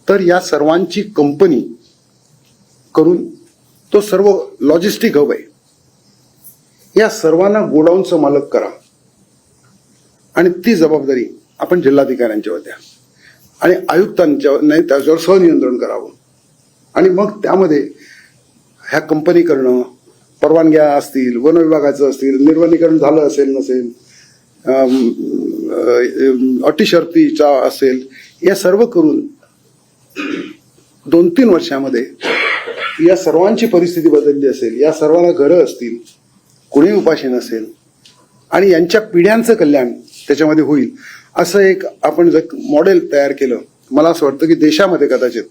तर या सर्वांची कंपनी करून तो सर्व लॉजिस्टिक हब आहे. या सर्वांना गोडाऊनचं मालक करा आणि ती जबाबदारी आपण जिल्हाधिकाऱ्यांच्यावर द्या आणि आयुक्तांच्या नाही त्याच्यावर सहनियंत्रण करावं. आणि मग त्यामध्ये ह्या कंपनी करणं, परवानग्या असतील, वन विभागाचं असतील, निर्वनीकरण झालं असेल नसेल, अटी शर्तीचा असेल, या सर्व करून 2-3 वर्षामध्ये या सर्वांची परिस्थिती बदलली असेल, या सर्वांना घरं असतील, कुणी उपाशी नसेल आणि यांच्या पिढ्यांचं कल्याण त्याच्यामध्ये होईल असं एक आपण जर मॉडेल तयार केलं, मला असं वाटतं की देशामध्ये कदाचित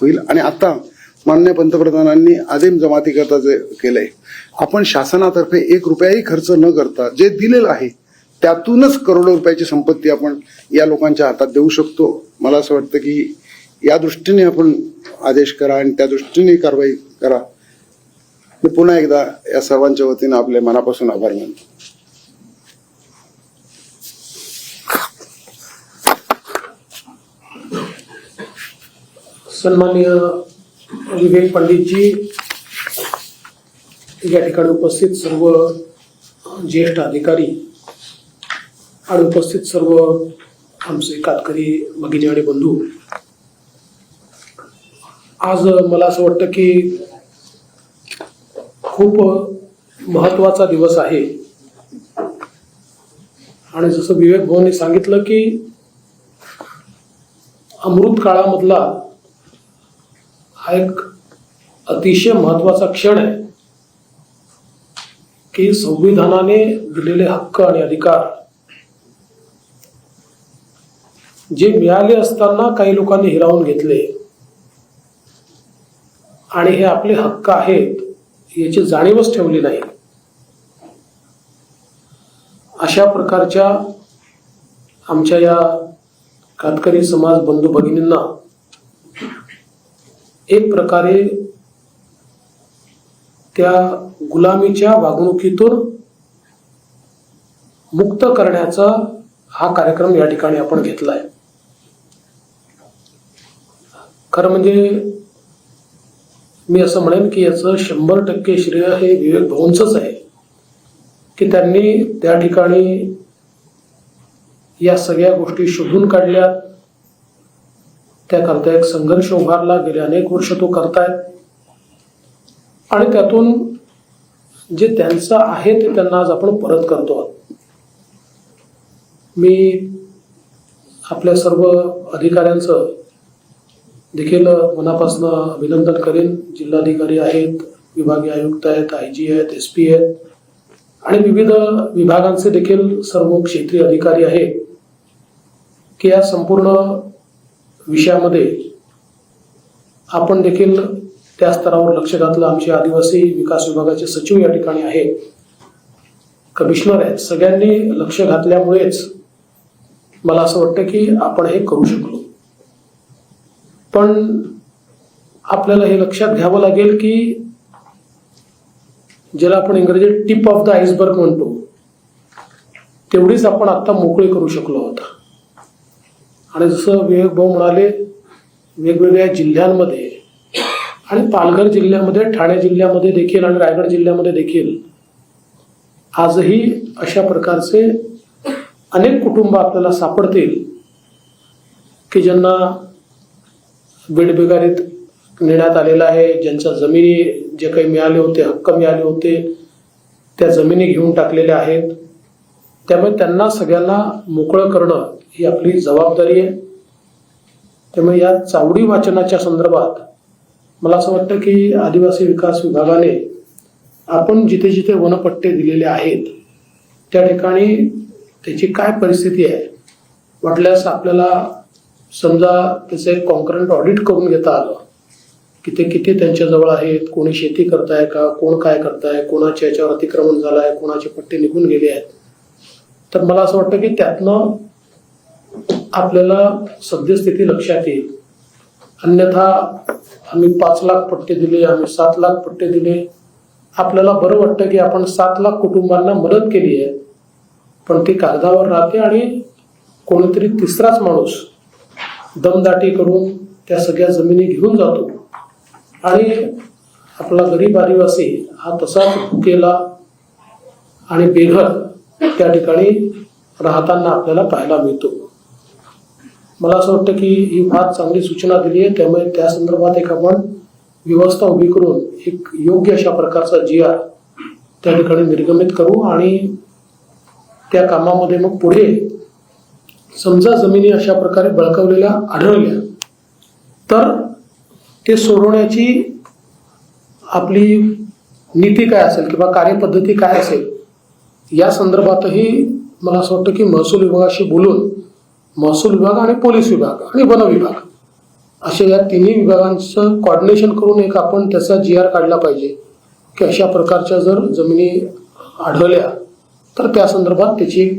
होईल. आणि आता माननीय पंतप्रधानांनी आदिम जमाती करता जे केलंय, आपण शासनातर्फे 1 रुपयाही खर्च न करता जे दिलेलं आहे त्यातूनच करोडो रुपयाची संपत्ती आपण या लोकांच्या हातात देऊ शकतो. मला असं वाटतं की या दृष्टीने आपण आदेश करा आणि त्या दृष्टीने कारवाई करा. मी पुन्हा एकदा या सर्वांच्या वतीनं आपले मनापासून आभार मानतो. सन्माननीय विवेक पंडितजी, या ठिकाणी उपस्थित सर्व ज्येष्ठ अधिकारी आणि उपस्थित सर्व आमचे कातकरी भगिनी आणि बंधू, आज मला असं वाटतं की खूप महत्वाचा दिवस आहे. आणि जसं विवेक भाऊंनी सांगितलं की अमृत काळामधला हा एक अतिशय महत्वाचा क्षण आहे की संविधानाने दिलेले हक्क आणि अधिकार जे मिळाले असताना काही लोकांनी हिरावून घेतले आणि हे आपले हक्क आहेत याची जाणीवच ठेवली नाही. अशा प्रकारच्या आमच्या या कातकरी समाज बंधू भगिनींना एक प्रकारे त्या गुलामीच्या वागणुकीतून मुक्त करण्याचा हा कार्यक्रम या ठिकाणी आपण घेतलाय. खरं म्हणजे मी असं म्हणेन की याचं 100% श्रेय हे विवेक भाऊंचंच आहे की त्यांनी त्या ठिकाणी या सगळ्या गोष्टी शोधून काढल्या. त्याकरता एक संघर्ष उभारला. गेले अनेक वर्ष तो करतायत आणि त्यातून जे त्यांचं आहे ते त्यांना आज आपण परत करतो आहोत. मी आपल्या सर्व अधिकाऱ्यांचं देखील मनापासून अभिनंदन करेन. जिल्हाधिकारी आहेत, विभागीय आयुक्त आहेत, IG आहेत, SP आहेत आणि विविध विभागांचे देखील सर्व क्षेत्रीय अधिकारी आहेत की या संपूर्ण विषयामध्ये आपण देखील त्या स्तरावर लक्ष घातलं. आमचे आदिवासी विकास विभागाचे सचिव या ठिकाणी आहेत, कमिशनर आहेत. सगळ्यांनी लक्ष घातल्यामुळेच मला असं वाटतं की आपण हे करू शकलो. पण आपल्याला हे लक्षात घ्यावं लागेल की ज्याला आपण इंग्रजीत टिप ऑफ द आइसबर्ग म्हणतो तेवढीच आपण आता मोकळी करू शकलो आहोत. आणि जसं विवेक भाऊ म्हणाले, वेगवेगळ्या जिल्ह्यांमध्ये आणि पालघर जिल्ह्यामध्ये, ठाणे जिल्ह्यामध्ये देखील आणि रायगड जिल्ह्यामध्ये देखील आजही अशा प्रकारचे अनेक कुटुंब आपल्याला सापडतील की ज्यांना बेडबेगारीत नेण्यात आलेलं आहे, ज्यांच्या जमिनी जे काही मिळाले होते, हक्क मिळाले होते, त्या जमिनी घेऊन टाकलेल्या आहेत. त्यामुळे त्यांना सगळ्यांना मोकळं करणं ही आपली जबाबदारी आहे. त्यामुळे या चावडी वाचनाच्या संदर्भात मला असं वाटतं की आदिवासी विकास विभागाने आपण जिथे जिथे वनपट्टे दिलेले आहेत त्या ठिकाणी त्याची काय परिस्थिती आहे, वाटल्यास आपल्याला समजा त्याचं एक कॉन्करंट ऑडिट करून घेता आलं की ते किती त्यांच्याजवळ आहेत, कोणी शेती करताय का, कोण काय करताय, कोणाच्या याच्यावर अतिक्रमण झालं आहे, कोणाचे पट्टे निघून गेले आहेत. तर मला असं वाटतं की त्यातनं आपल्याला सद्यस्थिती लक्षात येईल. अन्यथा आम्ही 5 लाख पट्टे दिले, आम्ही 7 लाख पट्टे दिले, आपल्याला बरं वाटतं की आपण 7 लाख कुटुंबांना मदत केली आहे, पण ती कागदावर राहते आणि कोणीतरी तिसराच माणूस दमदाटी करून त्या सगळ्या जमिनी घेऊन जातो आणि आपला गरीब आदिवासी हा तसाच भुकेला आणि बेघर त्या ठिकाणी राहताना आपल्याला पाहायला मिळतो. मला असं वाटतं की ही फार चांगली सूचना दिली आहे. त्यामुळे त्या संदर्भात एक आपण व्यवस्था उभी करून एक योग्य अशा प्रकारचा GR त्या ठिकाणी निर्गमित करू आणि त्या कामामध्ये मग पुढे समजा जमिनी अशा प्रकारे बळकावलेल्या आढळल्या तर ते सोडवण्याची आपली नीती काय असेल किंवा कार्यपद्धती काय असेल या संदर्भातही मला असं वाटतं की महसूल विभागाशी बोलून महसूल विभाग आणि पोलीस विभाग आणि वन विभाग अशा या तिन्ही विभागांचं कॉर्डिनेशन करून एक आपण त्याचा GR काढला पाहिजे की अशा प्रकारच्या जर जमिनी आढळल्या तर त्या संदर्भात त्याची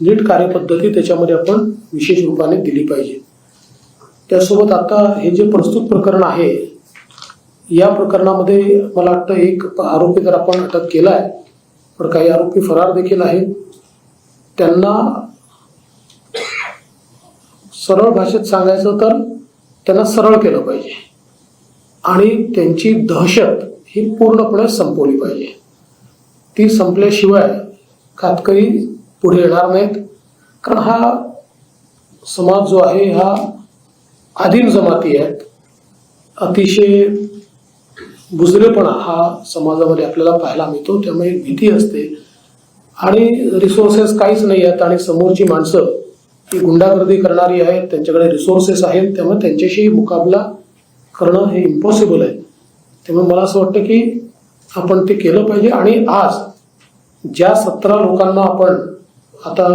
नीट कार्यपद्धती त्याच्यामध्ये आपण विशेष रूपाने दिली पाहिजे. त्यासोबत आता हे जे प्रस्तुत प्रकरण आहे या प्रकरणामध्ये मला वाटतं एक आरोपी तर आपण अटक केला आहे, पण काही आरोपी फरार देखील आहेत. त्यांना सरळ भाषेत सांगायचं तर त्यांना सरळ केलं पाहिजे आणि त्यांची दहशत ही पूर्णपणे संपवली पाहिजे. ती संपल्याशिवाय कातकरी पुढे येणार नाहीत. कारण हा समाज जो आहे हा आदिम जमाती आहेत. अतिशय बुजरेपणा हा समाजामध्ये आपल्याला पाहायला मिळतो. त्यामुळे एक भीती असते आणि रिसोर्सेस काहीच नाही आहेत आणि समोरची माणसं ही गुंडागर्दी करणारी आहेत, त्यांच्याकडे रिसोर्सेस आहेत, त्यामुळे त्यांच्याशी मुकाबला करणं हे इम्पॉसिबल आहे. त्यामुळे मला असं वाटतं की आपण ते केलं पाहिजे. आणि आज ज्या 17 लोकांना आपण आता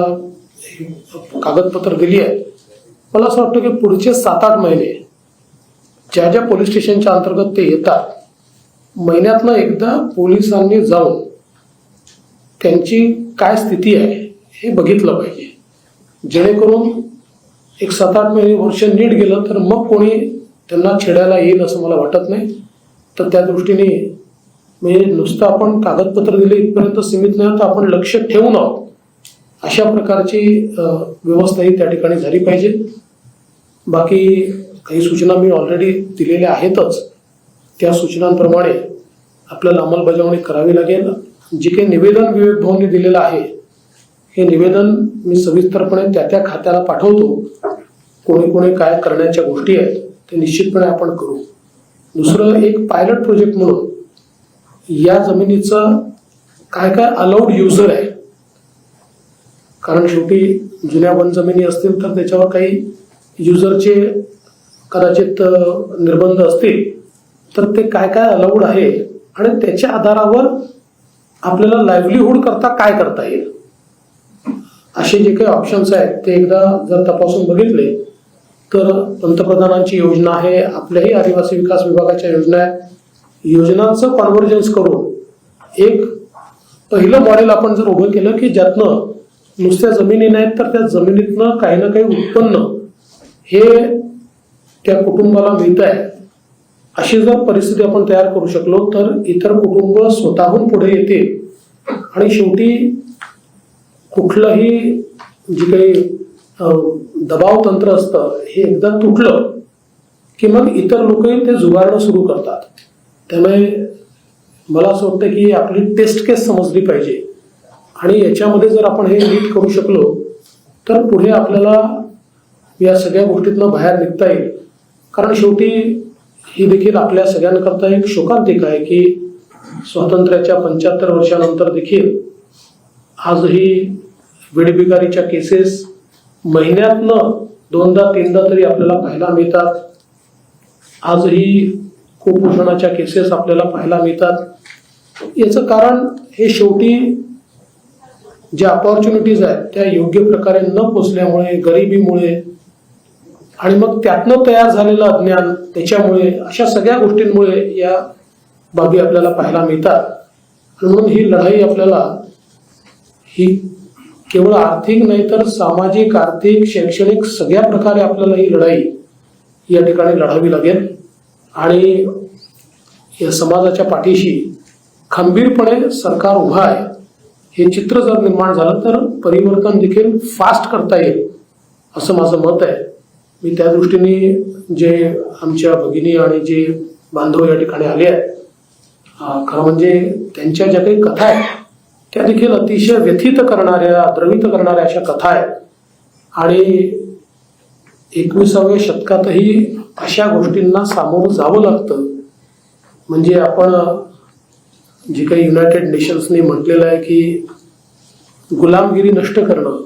कागदपत्र दिली आहे, मला असं वाटतं की पुढचे 7-8 महिने ज्या ज्या पोलीस स्टेशनच्या अंतर्गत ते येतात, महिन्यातनं एकदा पोलिसांनी जाऊन त्यांची काय स्थिती आहे हे बघितलं पाहिजे, जेणेकरून एक 7-8 महिने वर्ष नीट गेलं तर मग कोणी त्यांना छेडायला येईल असं मला वाटत नाही. तर त्या दृष्टीने म्हणजे नुसतं आपण कागदपत्र दिले इथपर्यंत सीमित नाही, तर आपण लक्ष ठेवून आहोत अशा प्रकारची व्यवस्था ही त्या ठिकाणी झाली पाहिजे. बाकी काही सूचना मी ऑलरेडी दिलेल्या आहेतच. त्या सूचनांप्रमाणे आपल्याला अंमलबजावणी करावी लागेल. जे काही निवेदन विवेक भवनने दिलेलं आहे हे निवेदन मी सविस्तरपणे त्या त्या खात्याला पाठवतो. कोणी कोणी काय करण्याच्या गोष्टी आहेत ते निश्चितपणे आपण करू. दुसरं एक पायलट प्रोजेक्ट म्हणून या जमिनीचं काय काय अलाउड युजर आहे, कारण शेवटी जुन्या वन जमिनी असतील तर त्याच्यावर काही युजरचे कदाचित निर्बंध असतील, तर ते काय काय अलाउड आहे आणि त्याच्या आधारावर आपल्याला लाईव्हलीहूड करता काय करता येईल असे जे काही ऑप्शन्स आहेत ते एकदा जर तपासून बघितले तर पंतप्रधानांची योजना आहे, आपल्याही आदिवासी विकास विभागाच्या योजना आहेत. योजनांचं कॉन्व्हर्जन्स करून एक पहिलं मॉडेल आपण जर उभं केलं की ज्यातनं नुसत्या जमिनी नाहीत तर त्या जमिनीतनं काही ना काही उत्पन्न हे त्या कुटुंबाला मिळत आहे, अशी जर परिस्थिती आपण तयार करू शकलो तर इतर कुटुंब स्वतःहून पुढे येतील आणि शेवटी कुठलंही जे काही दबाव तंत्र असतं हे एकदा तुटलं की मग इतर लोकही ते जुगारणं सुरू करतात. त्यामुळे मला असं वाटतं की आपली टेस्ट केस समजली पाहिजे आणि याच्यामध्ये जर आपण हे नीट करू शकलो तर पुढे आपल्याला या सगळ्या गोष्टीतनं बाहेर निघता येईल. कारण शेवटी ही देखील आपल्या सगळ्यांकरता एक शोकांतिक आहे की स्वातंत्र्याच्या 75 वर्षानंतर देखील आजही वेठबिगारीच्या केसेस महिन्यातनं 2दा-3दा तरी आपल्याला पाहायला मिळतात. आजही कुपोषणाच्या केसेस आपल्याला पाहायला मिळतात. याचं कारण हे शेवटी ज्या अपॉर्च्युनिटीज आहेत त्या योग्य प्रकारे न पोचल्यामुळे, गरिबीमुळे आणि मग त्यातनं तयार झालेलं अज्ञान, त्याच्यामुळे अशा सगळ्या गोष्टींमुळे या बाबी आपल्याला पाहायला मिळतात. म्हणून ही लढाई आपल्याला ही केवळ आर्थिक नाही तर सामाजिक, आर्थिक, शैक्षणिक सगळ्या प्रकारे आपल्याला ही लढाई या ठिकाणी लढावी लागेल आणि या समाजाच्या पाठीशी खंबीरपणे सरकार उभा आहे हे चित्र जर निर्माण झालं तर परिवर्तन देखील फास्ट करता येईल असं माझं मत आहे. मी त्या दृष्टीने जे आमच्या भगिनी आणि जे बांधव या ठिकाणी आले आहेत, खरं म्हणजे त्यांच्या ज्या काही कथा आहेत त्या देखील अतिशय व्यथित करणाऱ्या, द्रवित करणाऱ्या अशा कथा आहेत आणि 21व्या शतकातही अशा गोष्टींना सामोरं जावं लागतं. म्हणजे आपण जे काही युनायटेड नेशन्सनी म्हटलेलं आहे की गुलामगिरी नष्ट करणं,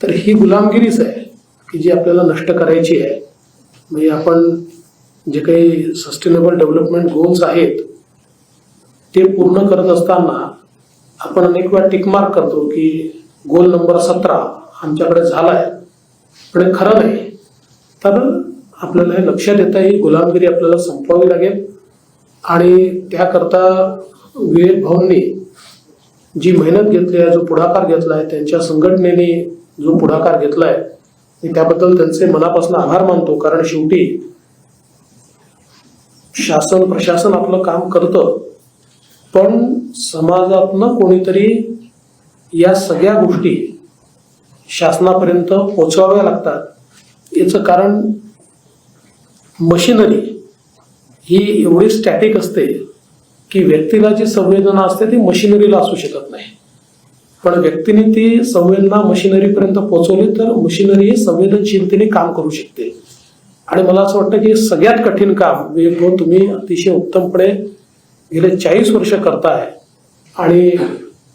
तर ही गुलामगिरीच आहे की जी आपल्याला नष्ट करायची आहे. म्हणजे आपण जे काही सस्टेनेबल डेव्हलपमेंट गोल्स आहेत ते पूर्ण करत असताना आपण अनेक वेळा टिकमार्क करतो की गोल नंबर 17 आमच्याकडे झालाय, पण हे खरं नाही. तर आपल्याला हे लक्षात येतं ही गुलामगिरी आपल्याला संपवावी लागेल आणि त्याकरता विवेक भवननी जी मेहनत घेतली आहे, जो पुढाकार घेतला आहे, त्यांच्या संघटनेने जो पुढाकार घेतला आहे मी त्याबद्दल त्यांचे मनापासून आभार मानतो. कारण शेवटी शासन प्रशासन आपलं काम करतं, पण समाजातनं कोणीतरी या सगळ्या गोष्टी शासनापर्यंत पोचवाव्या लागतात. याचं कारण मशिनरी ही एवढी स्टॅटिक असते की व्यक्तीला जी संवेदना असते ती मशिनरीला असू शकत नाही. पण व्यक्तीने ती संवेदना मशिनरीपर्यंत पोहोचवली तर मशिनरी संवेदनशीलतेने काम करू शकते. आणि मला असं वाटतं की सगळ्यात कठीण काम जो तुम्ही अतिशय उत्तमपणे गेले 40 वर्ष करताय आणि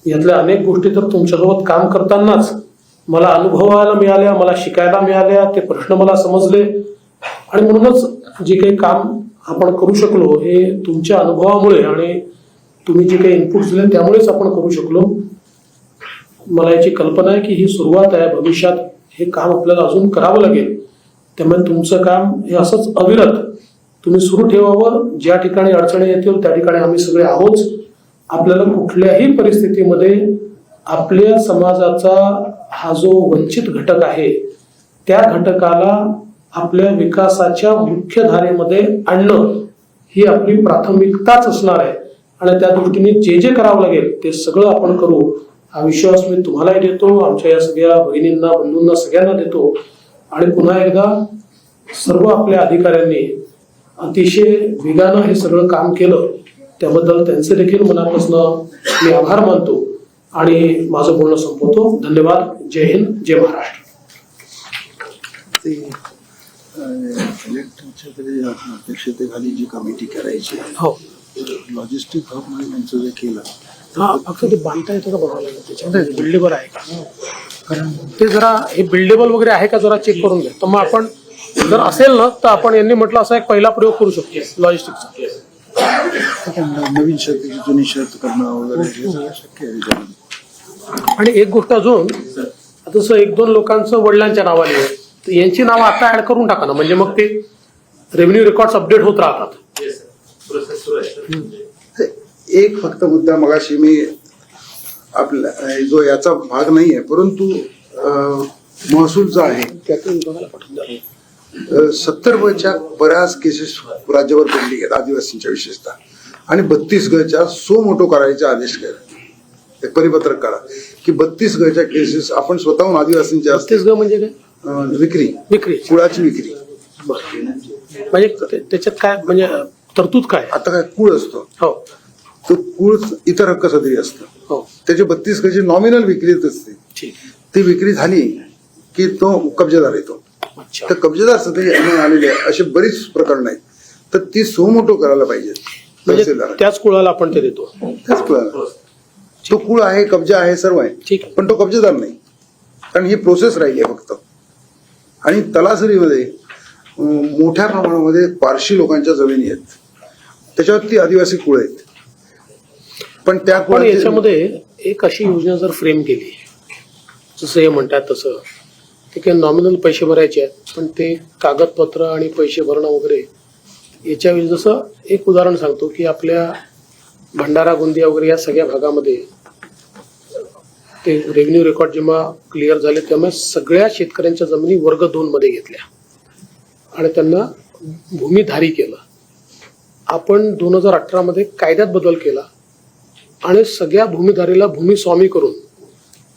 यातल्या अनेक गोष्टी तर तुमच्यासोबत काम करतानाच मला अनुभवायला मिळाल्या, मला शिकायला मिळाल्या, ते प्रश्न मला समजले आणि म्हणूनच जे काही काम आपण करू शकलो हे तुमच्या अनुभवामुळे आणि तुम्ही जे काही इनपुट दिले त्यामुळेच आपण करू शकलो. मला याची कल्पना आहे की ही सुरुवात आहे, भविष्यात हे काम आपल्याला अजून करावं लागेल. त्यामुळे तुमचं काम हे असंच अविरत तुम्ही सुरू ठेवावं. ज्या ठिकाणी अडचणी येतील त्या ठिकाणी आम्ही सगळे आहोत. आपल्याला कुठल्याही परिस्थितीमध्ये आपल्या समाजाचा हा जो वंचित घटक आहे त्या घटकाला आपल्या विकासाच्या मुख्य धारेमध्ये आणणं ही आपली प्राथमिकताच असणार आहे आणि त्या दृष्टीने जे जे करावं लागेल ते सगळं आपण करू हा विश्वास मी तुम्हालाही देतो, आमच्या या सगळ्या भगिनींना बंधूंना सगळ्यांना देतो. आणि पुन्हा एकदा सर्व आपल्या अधिकाऱ्यांनी अतिशय वेगानं हे सगळं काम केलं त्याबद्दल त्यांचे देखील मनापासून मी आभार मानतो आणि माझं बोलणं संपवतो. धन्यवाद. जय हिंद, जय महाराष्ट्र. कलेक्टरच्या अध्यक्षतेखाली जी कमिटी करायची हो लॉजिस्टिक हब म्हणून यांचं जे केलं हा फक्त ते बांधता येतं का बघायला लागेल, त्याच्यामध्ये बिल्डेबल आहे का, कारण ते जरा हे बिल्डेबल वगैरे आहे का जरा चेक करून घ्या. तर मग आपण जर असेल ना तर आपण यांनी म्हटलं असा एक पहिला प्रयोग करू शकतो लॉजिस्टिकचा. नवीन शर्तीची जुनी शर्त करणं वगैरे हे सगळं शक्य आहे त्याच्यामध्ये. आणि एक गोष्ट अजून आता जसं 1-2 लोकांचं वडिलांच्या नावाने आहे तर यांची नावं आता ऍड करून टाका ना, म्हणजे मग ते रेव्हेन्यू रेकॉर्ड्स अपडेट होत राहतात. एक फक्त मुद्दा मगाशी मी आपला जो याचा भाग नाही आहे परंतु महसूलचा आहे त्यातून बघायला पाठवून द्या. 70 बऱ्याच केसेस राज्यभर पेंडिंग आहेत आदिवासींच्या विशेषतः आणि 32 सो मोठो करायचे आदेश केले. एक परिपत्रक करा की 32 केसेस आपण स्वतःहून आदिवासींच्या 32 म्हणजे काय? विक्री कुळाची विक्री. म्हणजे त्याच्यात काय म्हणजे तरतूद काय? आता काय कुळ असतो हो तो कुळ इतर हक्क सदरी असतं. हो त्याचे 32 नॉमिनल विक्रीत असते. ठीक. ती विक्री झाली की तो कब्जेदार येतो. अच्छा. तर कब्जेदार सदरी आलेले असे बरीच प्रकरण आहेत तर ती सोमोटो करायला पाहिजे म्हणजे तहसीलदार. त्याच कुळाला आपण ते देतो. त्याच कुळाला तो कुळ आहे, कब्जा आहे, सर्व आहे, ठीक आहे. पण तो कब्जेदार नाही कारण ही प्रोसेस राहिली आहे फक्त. आणि तलासरीमध्ये मोठ्या प्रमाणामध्ये पारशी लोकांच्या जमिनी आहेत त्याच्यावरती आदिवासी कुळ आहेत पण त्या पण याच्यामध्ये एक अशी योजना जर फ्रेम केली जसं हे म्हणतात तसं ते काही नॉमिनल पैसे भरायचे आहेत पण ते कागदपत्र आणि पैसे भरणं वगैरे याच्यावेळी जसं एक उदाहरण सांगतो की आपल्या भंडारा गोंदिया वगैरे या सगळ्या भागामध्ये ते रेव्हेन्यू रेकॉर्ड जेव्हा क्लिअर झाले तेव्हा सगळ्या शेतकऱ्यांच्या जमिनी वर्ग 2 मध्ये घेतल्या आणि त्यांना भूमिधारी केलं. आपण 2018 मध्ये कायद्यात बदल केला आणि सगळ्या भूमिधारीला भूमिस्वामी करून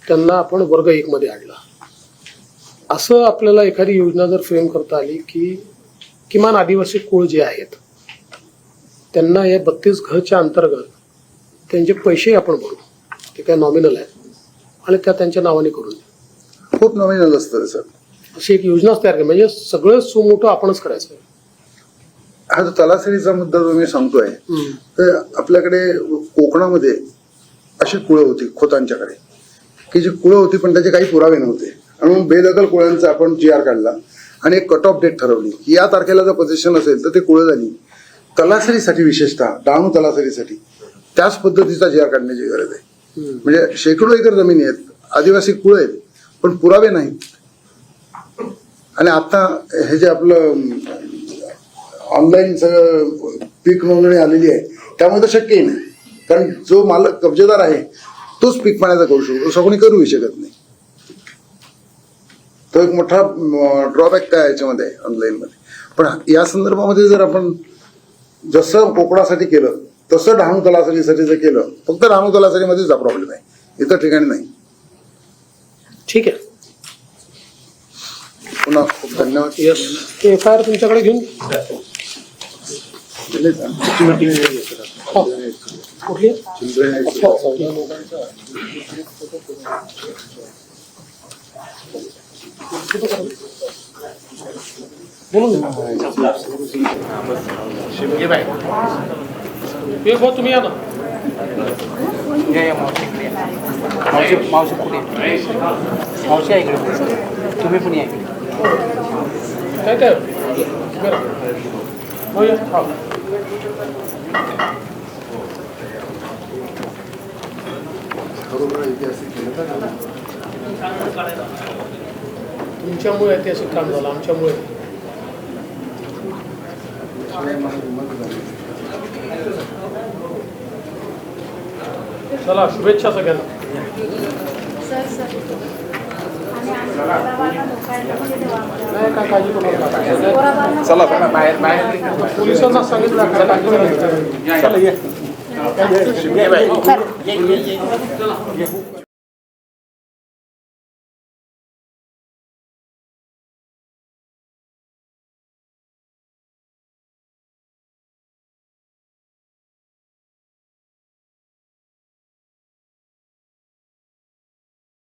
त्यांना आपण वर्ग 1 मध्ये आणला. असं आपल्याला एखादी योजना जर फ्रेम करता आली की किमान आदिवासी कुळ जे आहेत त्यांना या 32 अंतर्गत त्यांचे पैसे आपण भरू, ते काय नॉमिनल आहे आणि त्या त्यांच्या नावाने करून खूप नॉमिनल असतं सर. अशी एक योजनाच तयार केली म्हणजे सगळं सुमोठं आपणच करायचं. हा जो तलासरीचा मुद्दा जो मी सांगतोय तर आपल्याकडे कोकणामध्ये अशी कुळं होती खोतांच्याकडे की जी कुळं होती पण त्याचे काही पुरावे नव्हते आणि मग बेदखल कुळांचा आपण GR काढला आणि एक कट ऑफ डेट ठरवली की या तारखेला जर पोझिशन असेल तर ते कुळं झाली. तलासरीसाठी विशेषतः डहाणू तलासरीसाठी त्याच पद्धतीचा GR काढण्याची गरज आहे. म्हणजे शेकडो एकर जमिनी आहेत, आदिवासी कुळ आहेत पण पुरावे नाहीत. आणि आता हे जे आपलं ऑनलाईन सगळं पीक नोंदणी आलेली आहे त्यामुळे तर शक्यही नाही कारण जो मालक कब्जेदार आहे तोच पीक पाण्याचा करू शकतो, दुसरा कोणी करूही शकत नाही. तो एक मोठा ड्रॉबॅक काय याच्यामध्ये ऑनलाईन मध्ये. पण या संदर्भामध्ये जर आपण जसं कोकणासाठी केलं तसं डहाणू तलासरीसाठी जर केलं फक्त डहाणू तलासरीमध्येच हा प्रॉब्लेम आहे, इतर ठिकाणी नाही. ठीक आहे. पुन्हा खूप धन्यवाद. यस ते FIR तुमच्याकडे घेऊन कुठली बोलून भाऊ तुम्ही या ना. मावशी पुढे मावशी आहे इकडे तुम्ही पण या इकडे. काय काय उभे राहा. हो या. हो. तुमच्यामुळे ऐतिहासिक काम झालं, आमच्यामुळे. चला शुभेच्छा सगळ्यांना. नाही काय काळजी करू नका. चला बाहेर पोलिसांना सांगितलं चला ये.